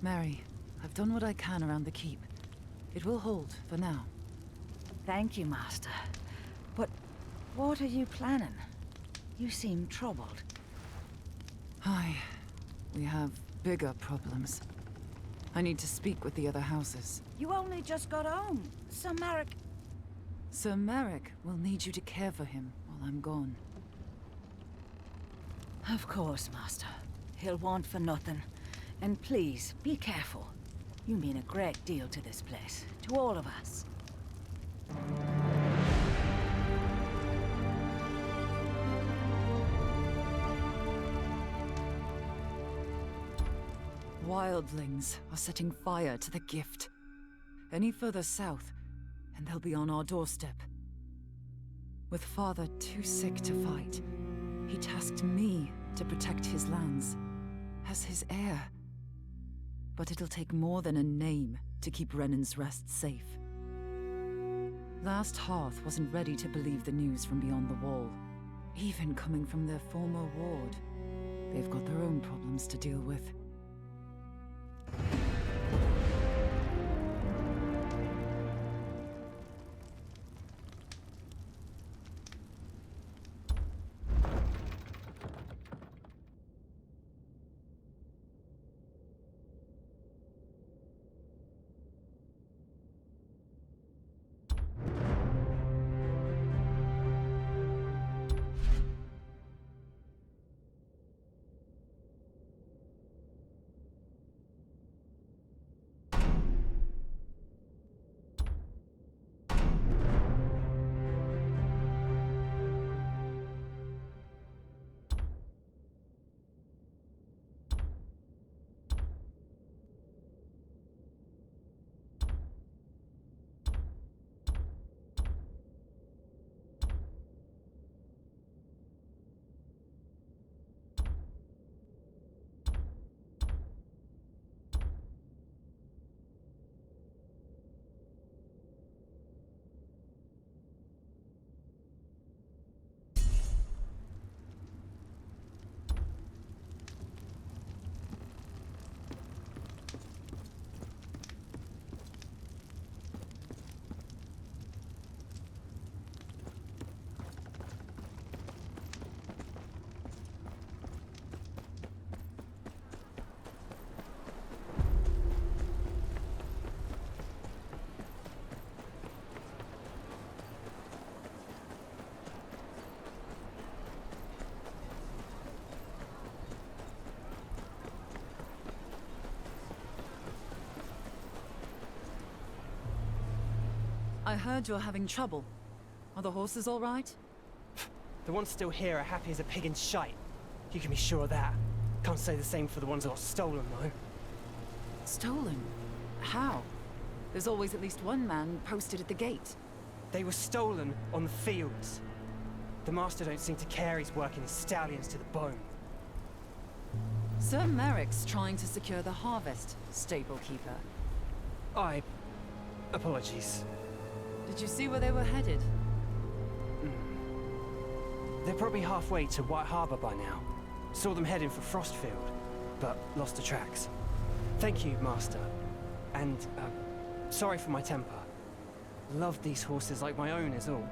Mary, I've done what I can around the keep. It will hold, for now. Thank you, Master. But what are you planning? You seem troubled. Aye, we have bigger problems. I need to speak with the other houses. You only just got home. Sir Merrick... Sir Merrick will need you to care for him while I'm gone. Of course, Master. He'll want for nothing. And please, be careful. You mean a great deal to this place, to all of us. Wildlings are setting fire to the gift. Any further south, and they'll be on our doorstep. With Father too sick to fight, he tasked me to protect his lands, as his heir. But it'll take more than a name to keep Renan's Rest safe. Last Hearth wasn't ready to believe the news from beyond the wall, even coming from their former ward. They've got their own problems to deal with. I heard you're having trouble. Are the horses all right? The ones still here are happy as a pig in shite. You can be sure of that. Can't say the same for the ones that got stolen, though. Stolen? How? There's always at least one man posted at the gate. They were stolen on the fields. The Master don't seem to care he's working his stallions to the bone. Sir Merrick's trying to secure the harvest, stable keeper. Apologies. Did you see where they were headed? They're probably halfway to White Harbour by now. Saw them heading for Frostfield, but lost the tracks. Thank you, Master. And, sorry for my temper. Love these horses like my own is all.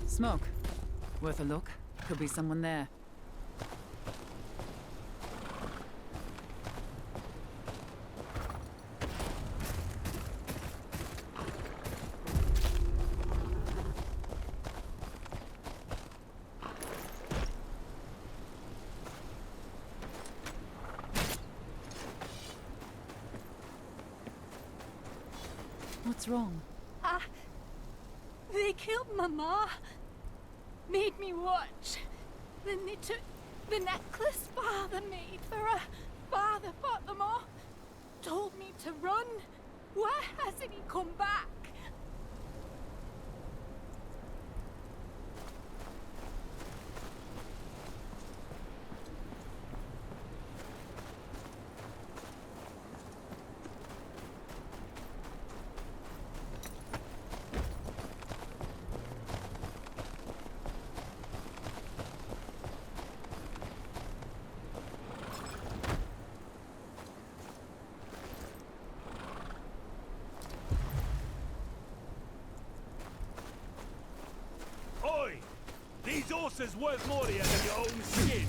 Smoke. Worth a look. Could be someone there. What's wrong? They killed my ma. Made me watch. Then they took the necklace father made for her. Father fought them all. Told me to run. Why hasn't he come back? These horses worth more to you than your own skin.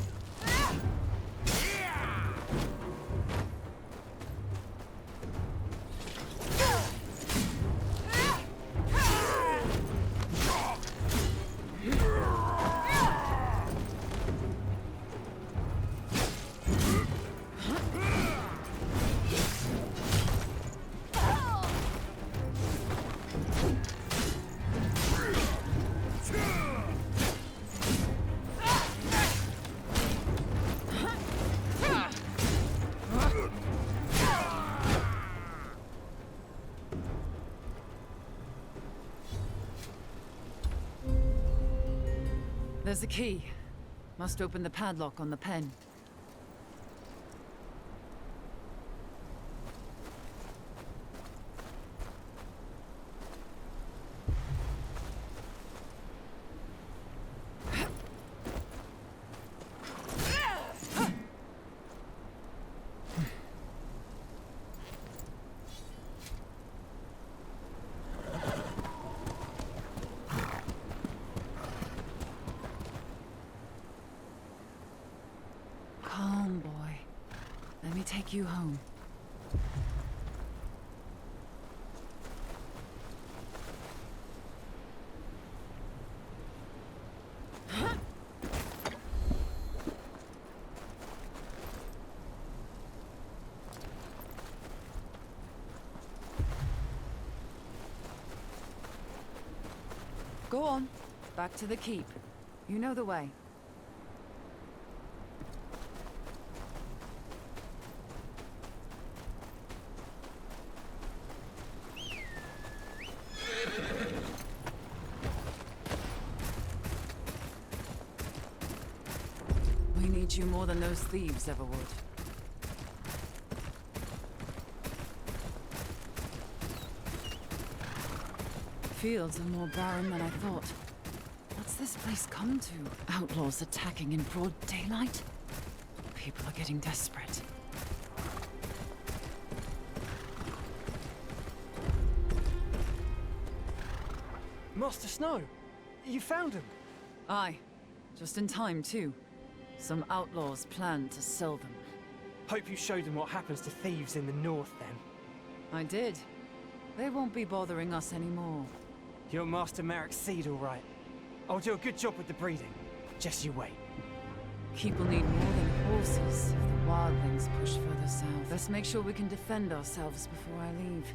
There's a key. Must open the padlock on the pen. take you home. Go on. Back to the keep. You know the way. We need you more than those thieves ever would. Fields are more barren than I thought. What's this place come to? Outlaws attacking in broad daylight? People are getting desperate. Master Snow! You found him! Aye. Just in time, too. Some outlaws plan to sell them. Hope you showed them what happens to thieves in the north, then. I did. They won't be bothering us anymore. You're Master Merrick's seed, all right. I'll do a good job with the breeding. Just you wait. People need more than horses if the wildlings push further south. Let's make sure we can defend ourselves before I leave.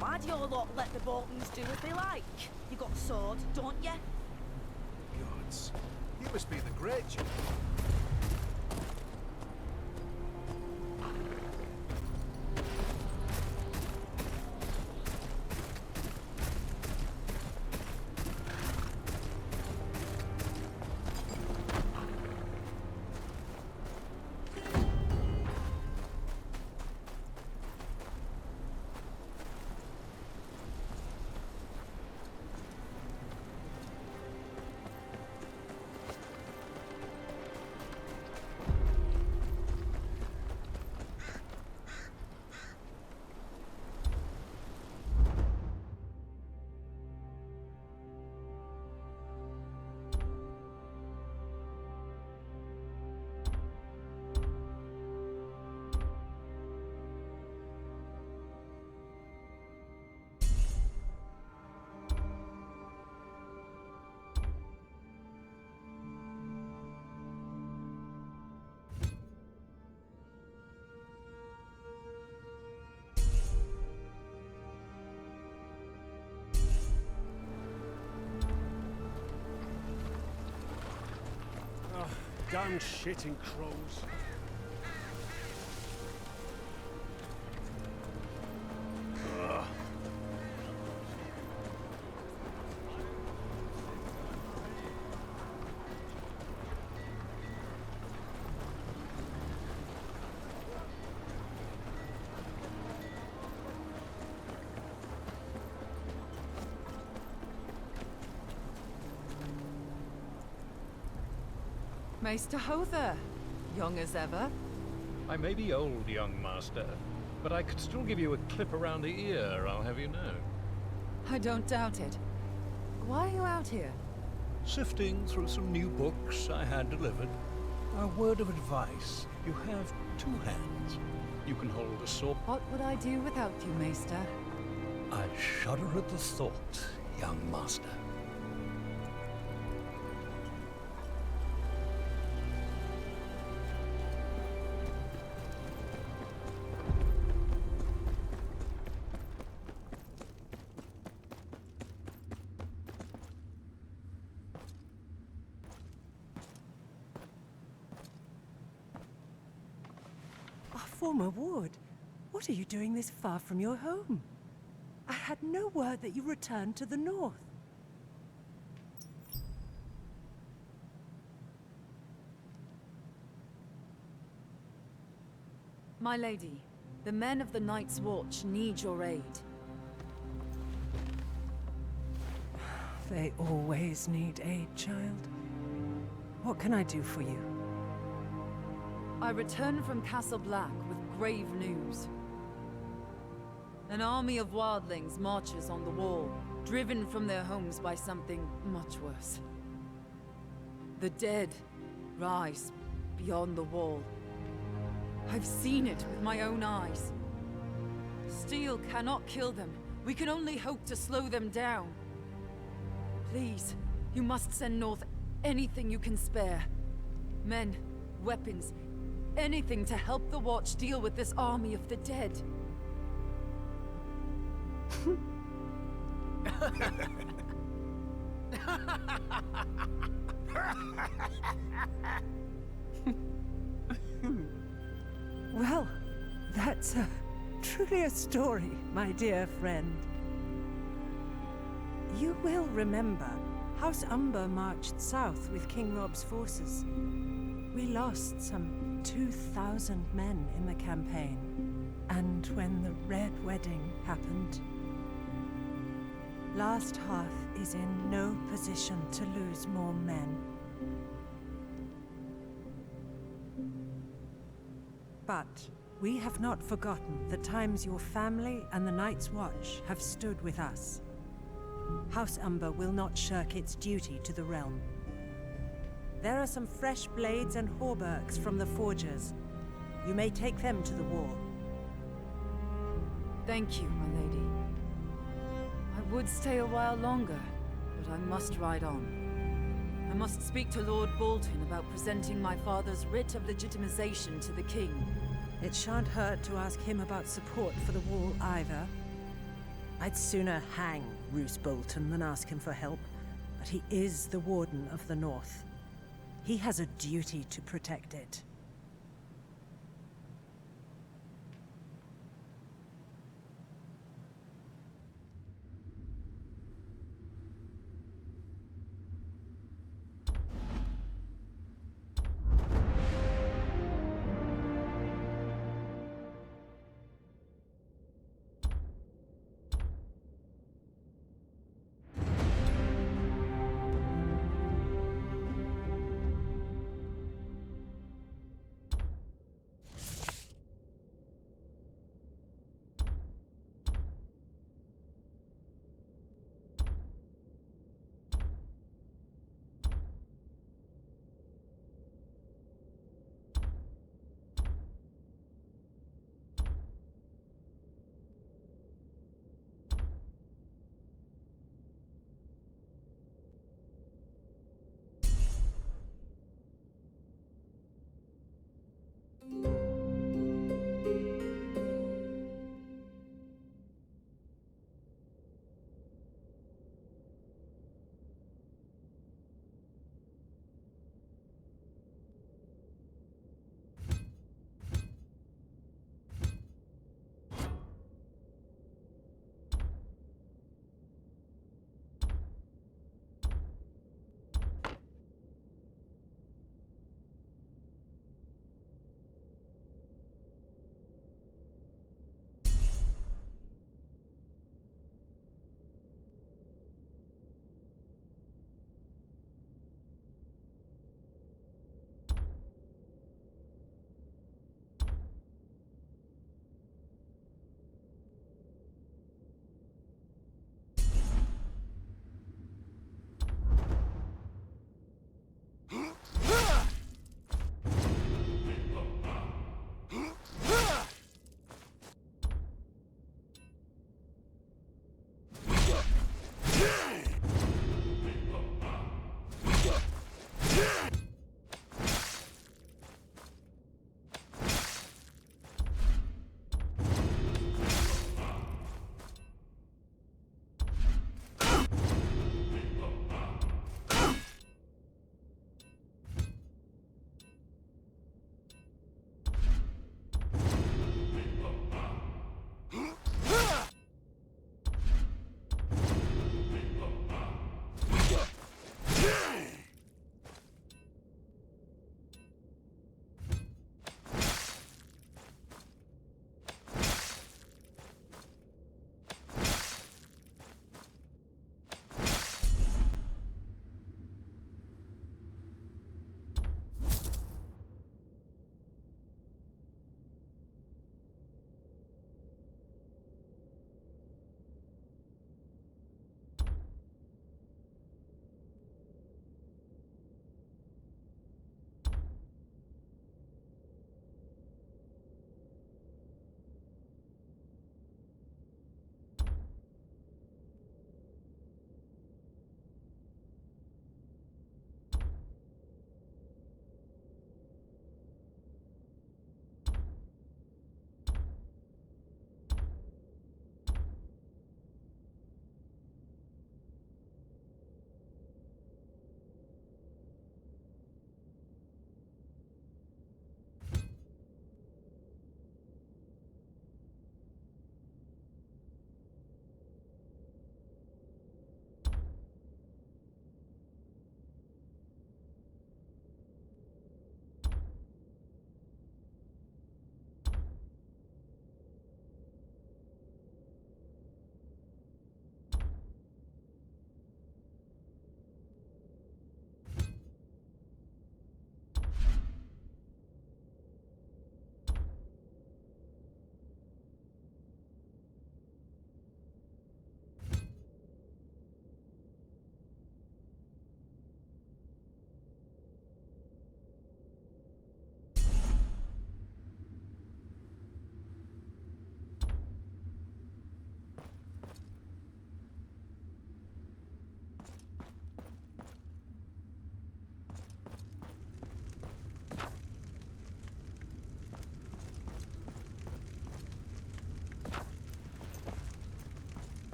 Why do your lot let the Boltons do as they like? You got a sword, don't you? Gods. You must be the great Jim. damned shitting crows. Maester Hother, young as ever. I may be old, young master, but I could still give you a clip around the ear, I'll have you know. I don't doubt it. Why are you out here? Sifting through some new books I had delivered. A word of advice. You have two hands. You can hold a sword. What would I do without you, Maester? I'd shudder at the thought, young master. Former ward, what are you doing this far from your home? I had no word that you returned to the north. My lady, the men of the Night's Watch need your aid. They always need aid, child. What can I do for you? I return from Castle Black with grave news. An army of wildlings marches on the wall, driven from their homes by something much worse. The dead rise beyond the wall. I've seen it with my own eyes. Steel cannot kill them. We can only hope to slow them down. Please, you must send north anything you can spare. Men, weapons, anything to help the Watch deal with this army of the dead. Well, that's truly a story, my dear friend. You will remember, House Umber marched south with King Rob's forces. We lost some 2,000 men in the campaign. And when the Red Wedding happened, Last Hearth is in no position to lose more men. But we have not forgotten the times your family and the Night's Watch have stood with us. House Umber will not shirk its duty to the realm. There are some fresh blades and hauberks from the forgers. You may take them to the wall. Thank you, my lady. I would stay a while longer, but I must ride on. I must speak to Lord Bolton about presenting my father's writ of legitimization to the king. It shan't hurt to ask him about support for the wall either. I'd sooner hang Roose Bolton than ask him for help, but he is the Warden of the North. He has a duty to protect it.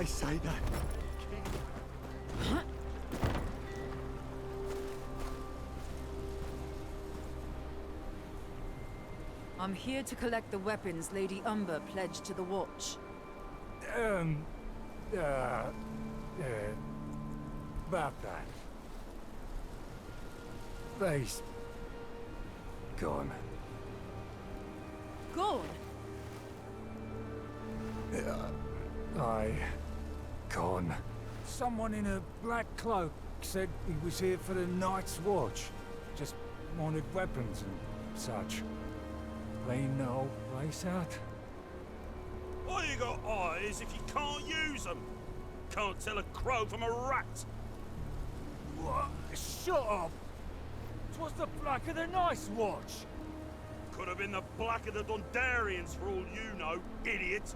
I say that. I'm here to collect the weapons Lady Umber pledged to the Watch. About that. They's gone. Gone? Gone. Someone in a black cloak said he was here for the Night's Watch. Just wanted weapons and such. Plain no place out. Why you got eyes if you can't use them? Can't tell a crow from a rat. What? Shut up! 'Twas the Black of the Night's Watch! Could have been the Black of the Dundarians for all you know, idiot.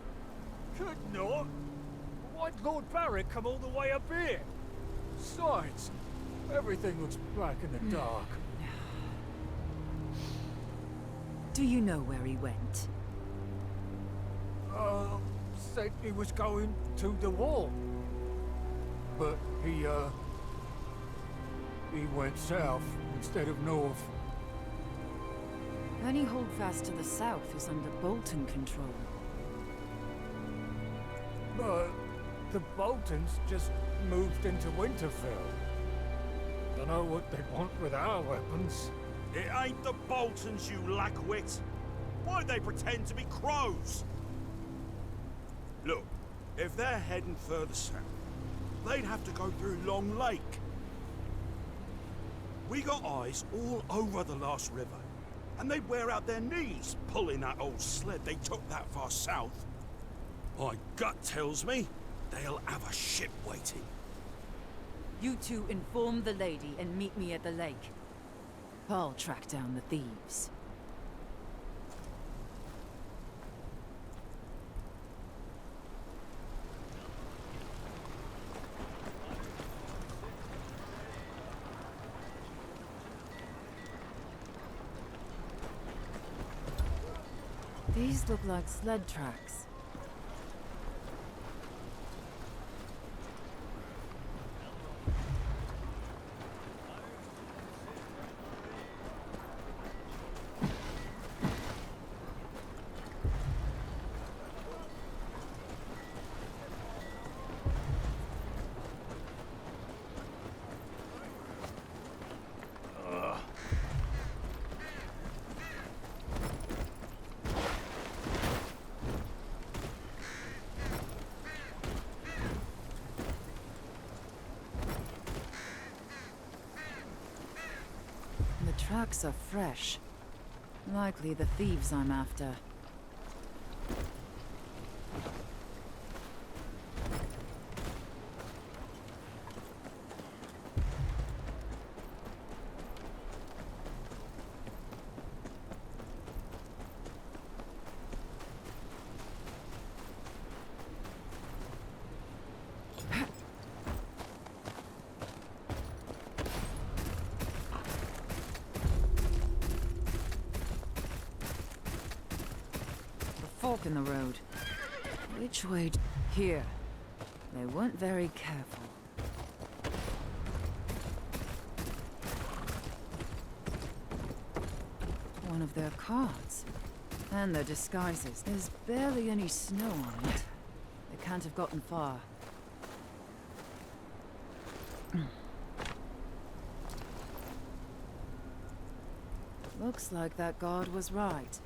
Could not. Why'd Lord Barrick come all the way up here? Besides, everything looks black in the dark. Do you know where he went? Said he was going to the wall. But he went south instead of north. Any holdfast to the south is under Bolton control. But the Boltons just moved into Winterfell. Dunno what they want with our weapons. It ain't the Boltons, you lackwit. Why'd they pretend to be crows? Look, if they're heading further south, they'd have to go through Long Lake. We got eyes all over the last river, and they'd wear out their knees pulling that old sled they took that far south. My gut tells me they'll have a ship waiting. You two inform the lady and meet me at the lake. I'll track down the thieves. These look like sled tracks. The tracks are fresh. Likely the thieves I'm after. Fork in the road. Which way? Here. They weren't very careful. One of their cards. And their disguises. There's barely any snow on it. They can't have gotten far. Looks like that guard was right.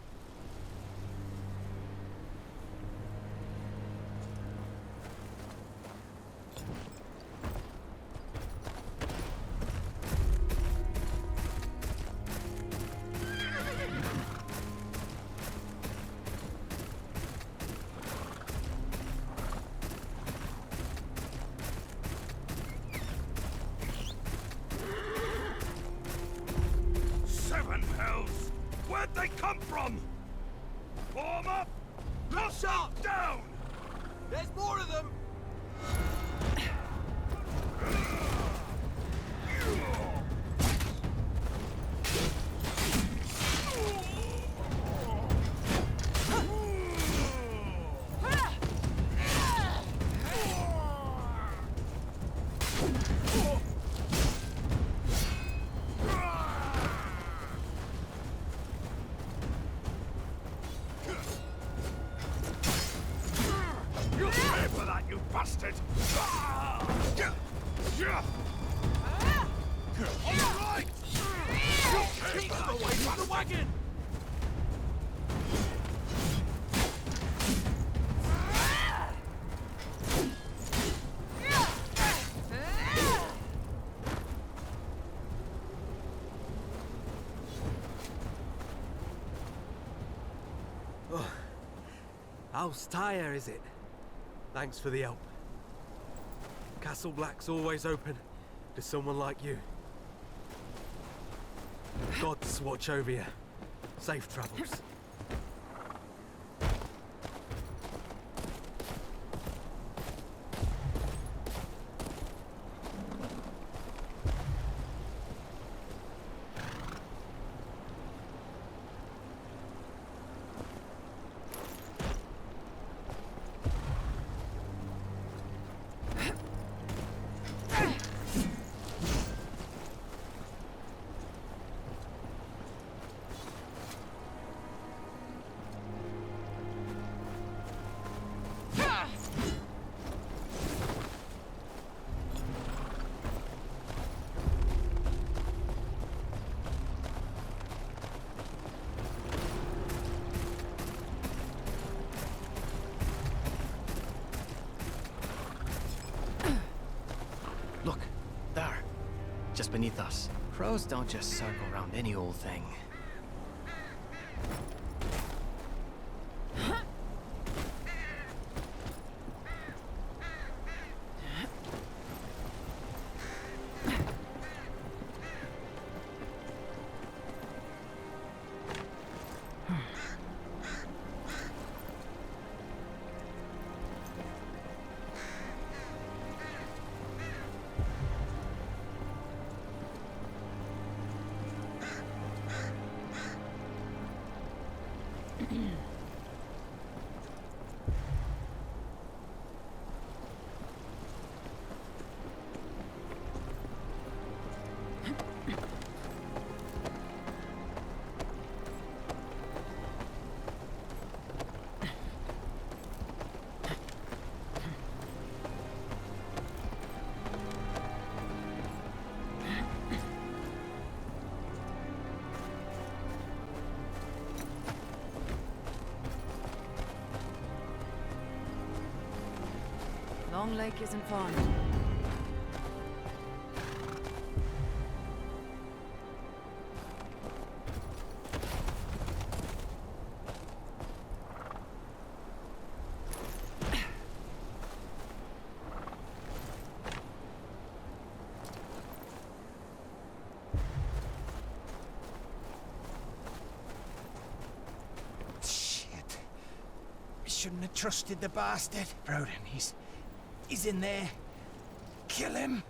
Where'd they come from? Form up! Knock them down! There's more of them! bastard! All right! Keep away from the wagon! House Tyre, is it? Thanks for the help. Castle Black's always open to someone like you. Gods watch over you. Safe travels. Look, there. Just beneath us. Crows don't just circle around any old thing. Long Lake isn't far. Shit. Shouldn't have trusted the bastard. Broden, he's in there. Kill him.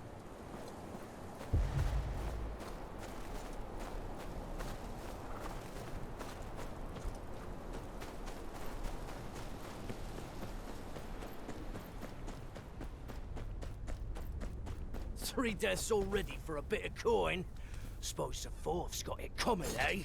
Three deaths already for a bit of coin. Suppose the fourth's got it coming, eh?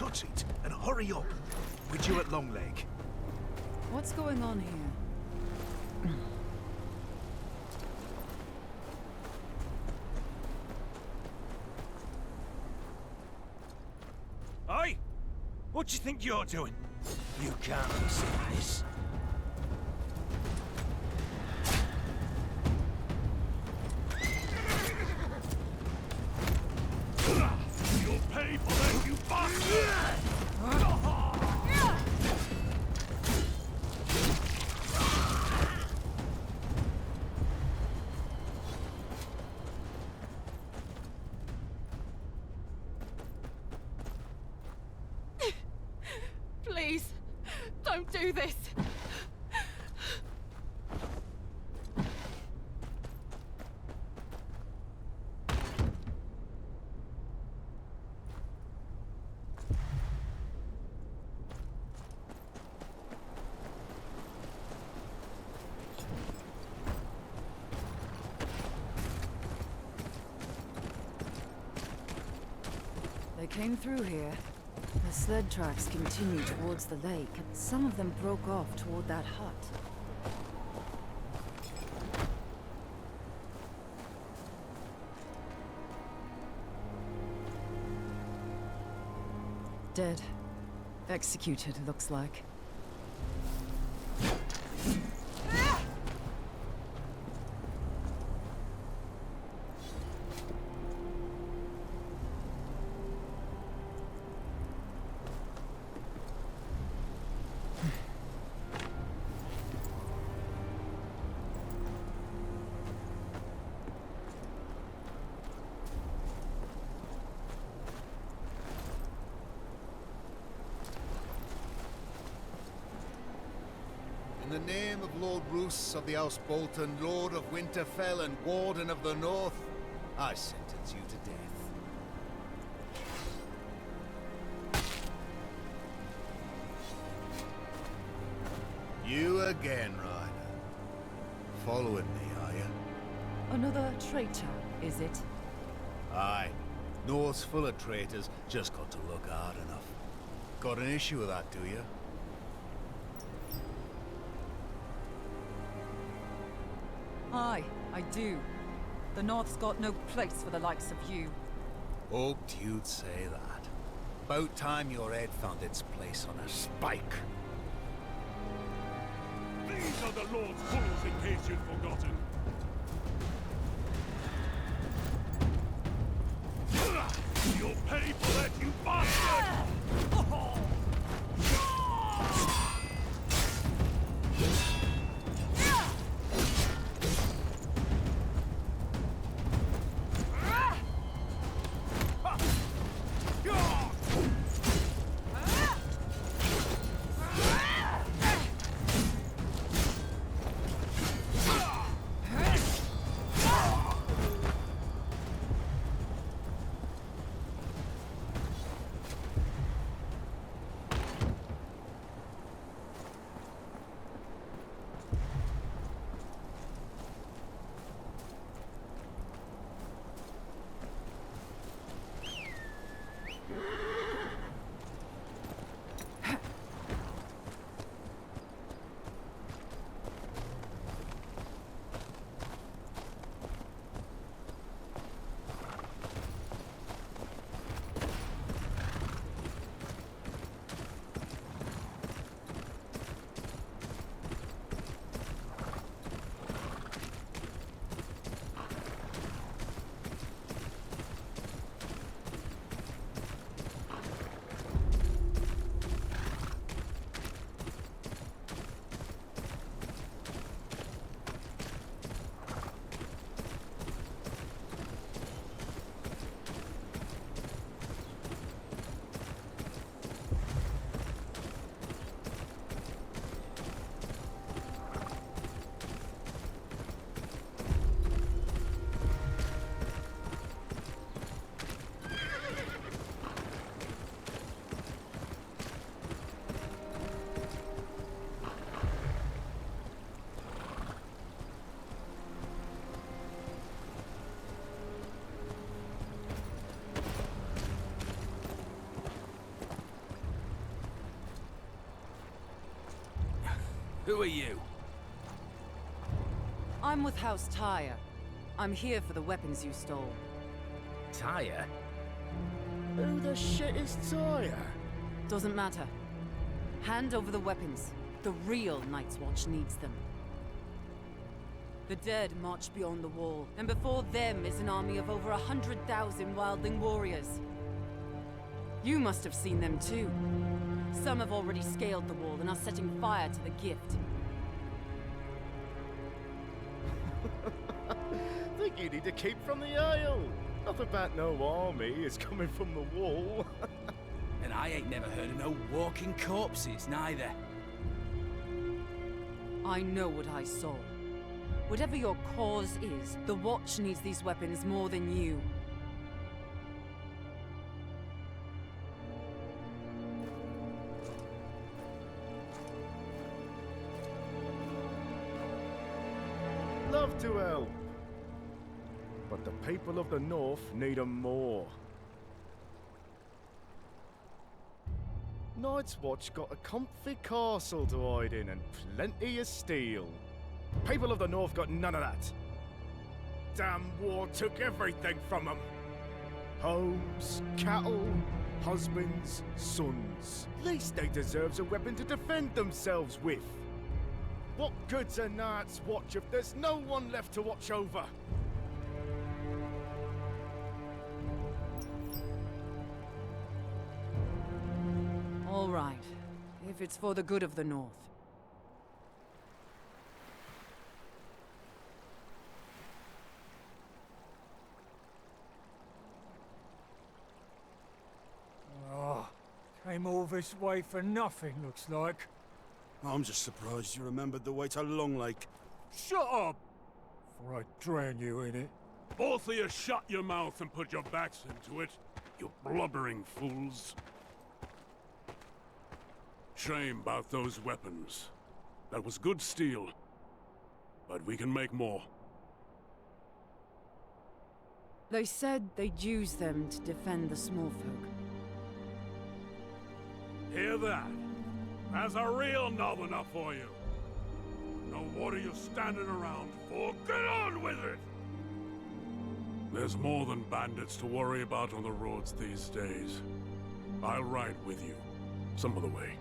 touch it, and hurry up. We're due at Longleg. What's going on here? Oi! What do you think you're doing? You can't see this. You'll pay for that, you bastard! Please, don't do this. They came through here. The sled tracks continue towards the lake, and some of them broke off toward that hut. Dead. Executed, looks like. In the name of Lord Roos of the House Bolton, Lord of Winterfell and Warden of the North, I sentence you to death. You again, Ryder. Following me, are you? Another traitor, is it? Aye. North's full of traitors, just got to look hard enough. Got an issue with that, do you? Aye, I do. The North's got no place for the likes of you. Hoped you'd say that. About time your head found its place on a spike. These are the Lord's bulls, in case you'd forgotten. You'll pay for that, you bastard! Who are you? I'm with House Tyre. I'm here for the weapons you stole. Tyre? Who the shit is Tyre? Doesn't matter. Hand over the weapons. The real Night's Watch needs them. The dead march beyond the wall, and before them is an army of over 100,000 wildling warriors. You must have seen them too. Some have already scaled the wall and are setting fire to the gift. Think you need to keep from the Isle. Nothing about no army is coming from the wall. And I ain't never heard of no walking corpses, neither. I know what I saw. Whatever your cause is, the Watch needs these weapons more than you. Love to help. But the people of the North need 'em more. Night's Watch got a comfy castle to hide in and plenty of steel. People of the North got none of that. Damn war took everything from them. Homes, cattle, husbands, sons. Least they deserves a weapon to defend themselves with. What good's a Night's Watch if there's no one left to watch over? All right, if it's for the good of the North. Oh, came all this way for nothing, looks like. I'm just surprised you remembered the way to Long Lake. Shut up! Before I drown you in it. Both of you shut your mouth and put your backs into it, you blubbering fools. Shame about those weapons. That was good steel. But we can make more. They said they'd use them to defend the small folk. Hear that? That's a real northerner for you. Now what are you standing around for? Get on with it! There's more than bandits to worry about on the roads these days. I'll ride with you, some of the way.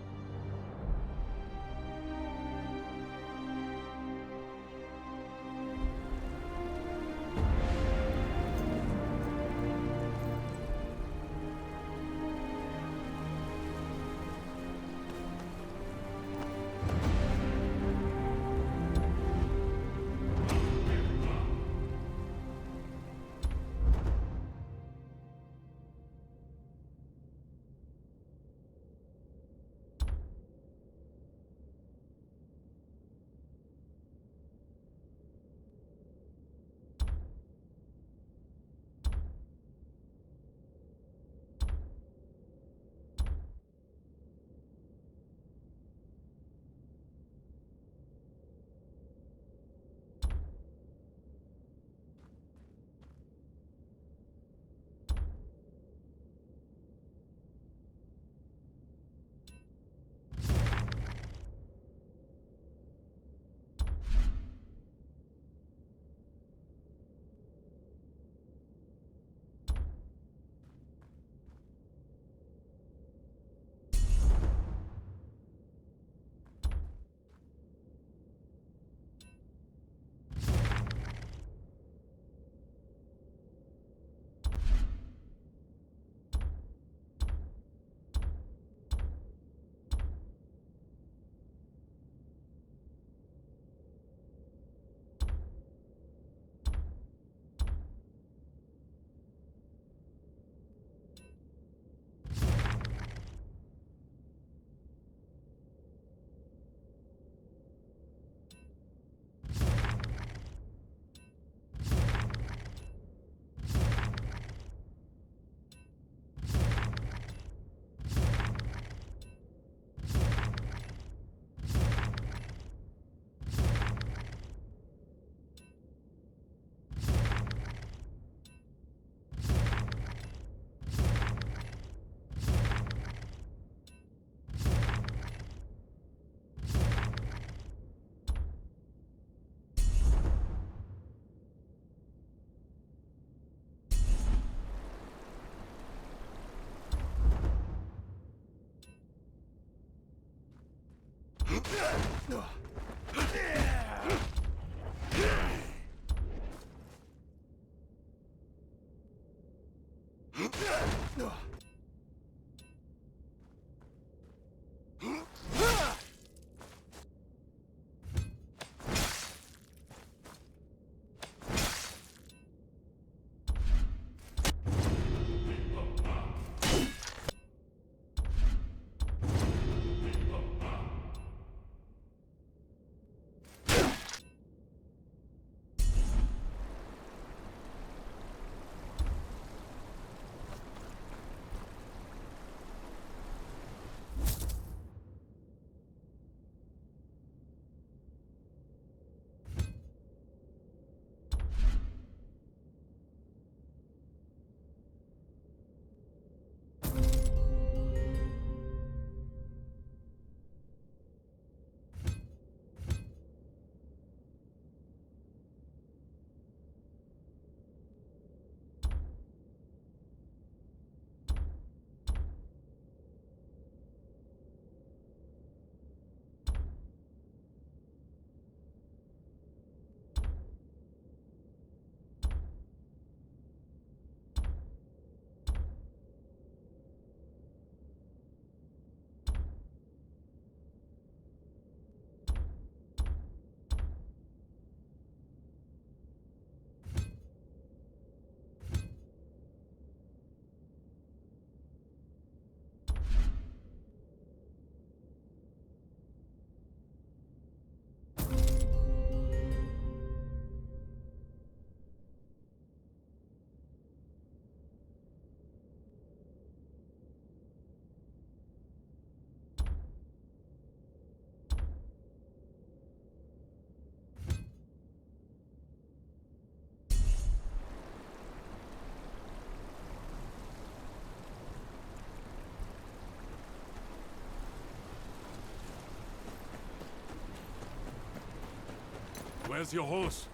Where's your horse?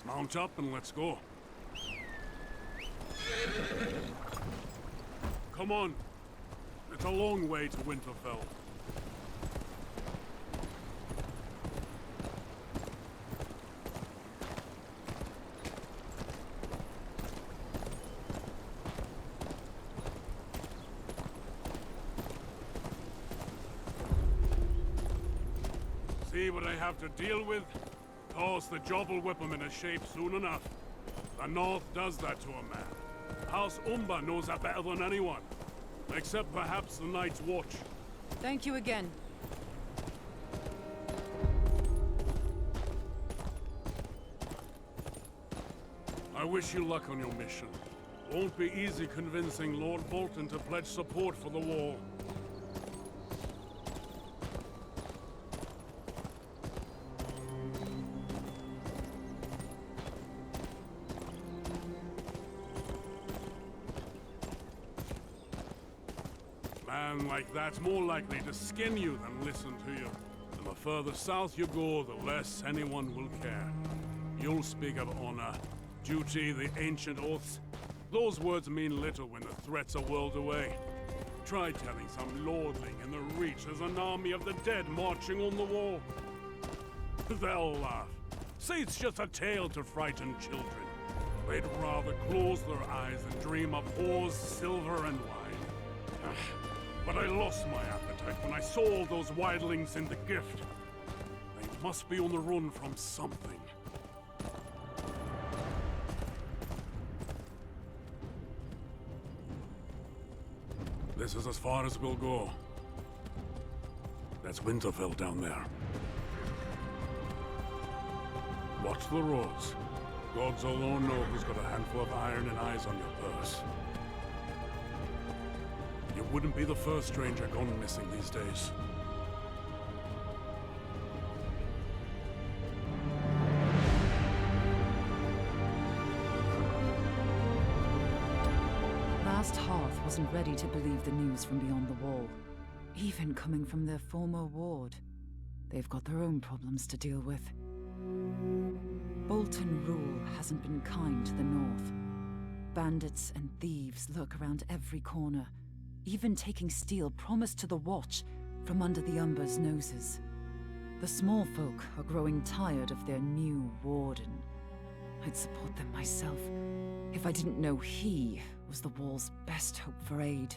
Mount up and let's go. Come on. It's a long way to Winterfell. See what I have to deal with? Of course, the job will whip him into shape soon enough. The North does that to a man. House Umber knows that better than anyone. Except perhaps the Night's Watch. Thank you again. I wish you luck on your mission. Won't be easy convincing Lord Bolton to pledge support for the wall. Man like that's more likely to skin you than listen to you. And the further south you go, the less anyone will care. You'll speak of honor, duty, the ancient oaths. Those words mean little when the threat's a world away. Try telling some lordling in the Reach there's an army of the dead marching on the wall. They'll laugh. Say it's just a tale to frighten children. They'd rather close their eyes than dream of whores, silver, and wine. But I lost my appetite when I saw all those wildlings in the gift. They must be on the run from something. This is as far as we'll go. That's Winterfell down there. Watch the roads. Gods alone know who's got a handful of iron and eyes on your purse. You wouldn't be the first stranger gone missing these days. Last Hearth wasn't ready to believe the news from beyond the wall. Even coming from their former ward. They've got their own problems to deal with. Bolton rule hasn't been kind to the north. Bandits and thieves lurk around every corner, even taking steel promised to the Watch from under the Umber's noses. The small folk are growing tired of their new warden. I'd support them myself if I didn't know he was the wall's best hope for aid.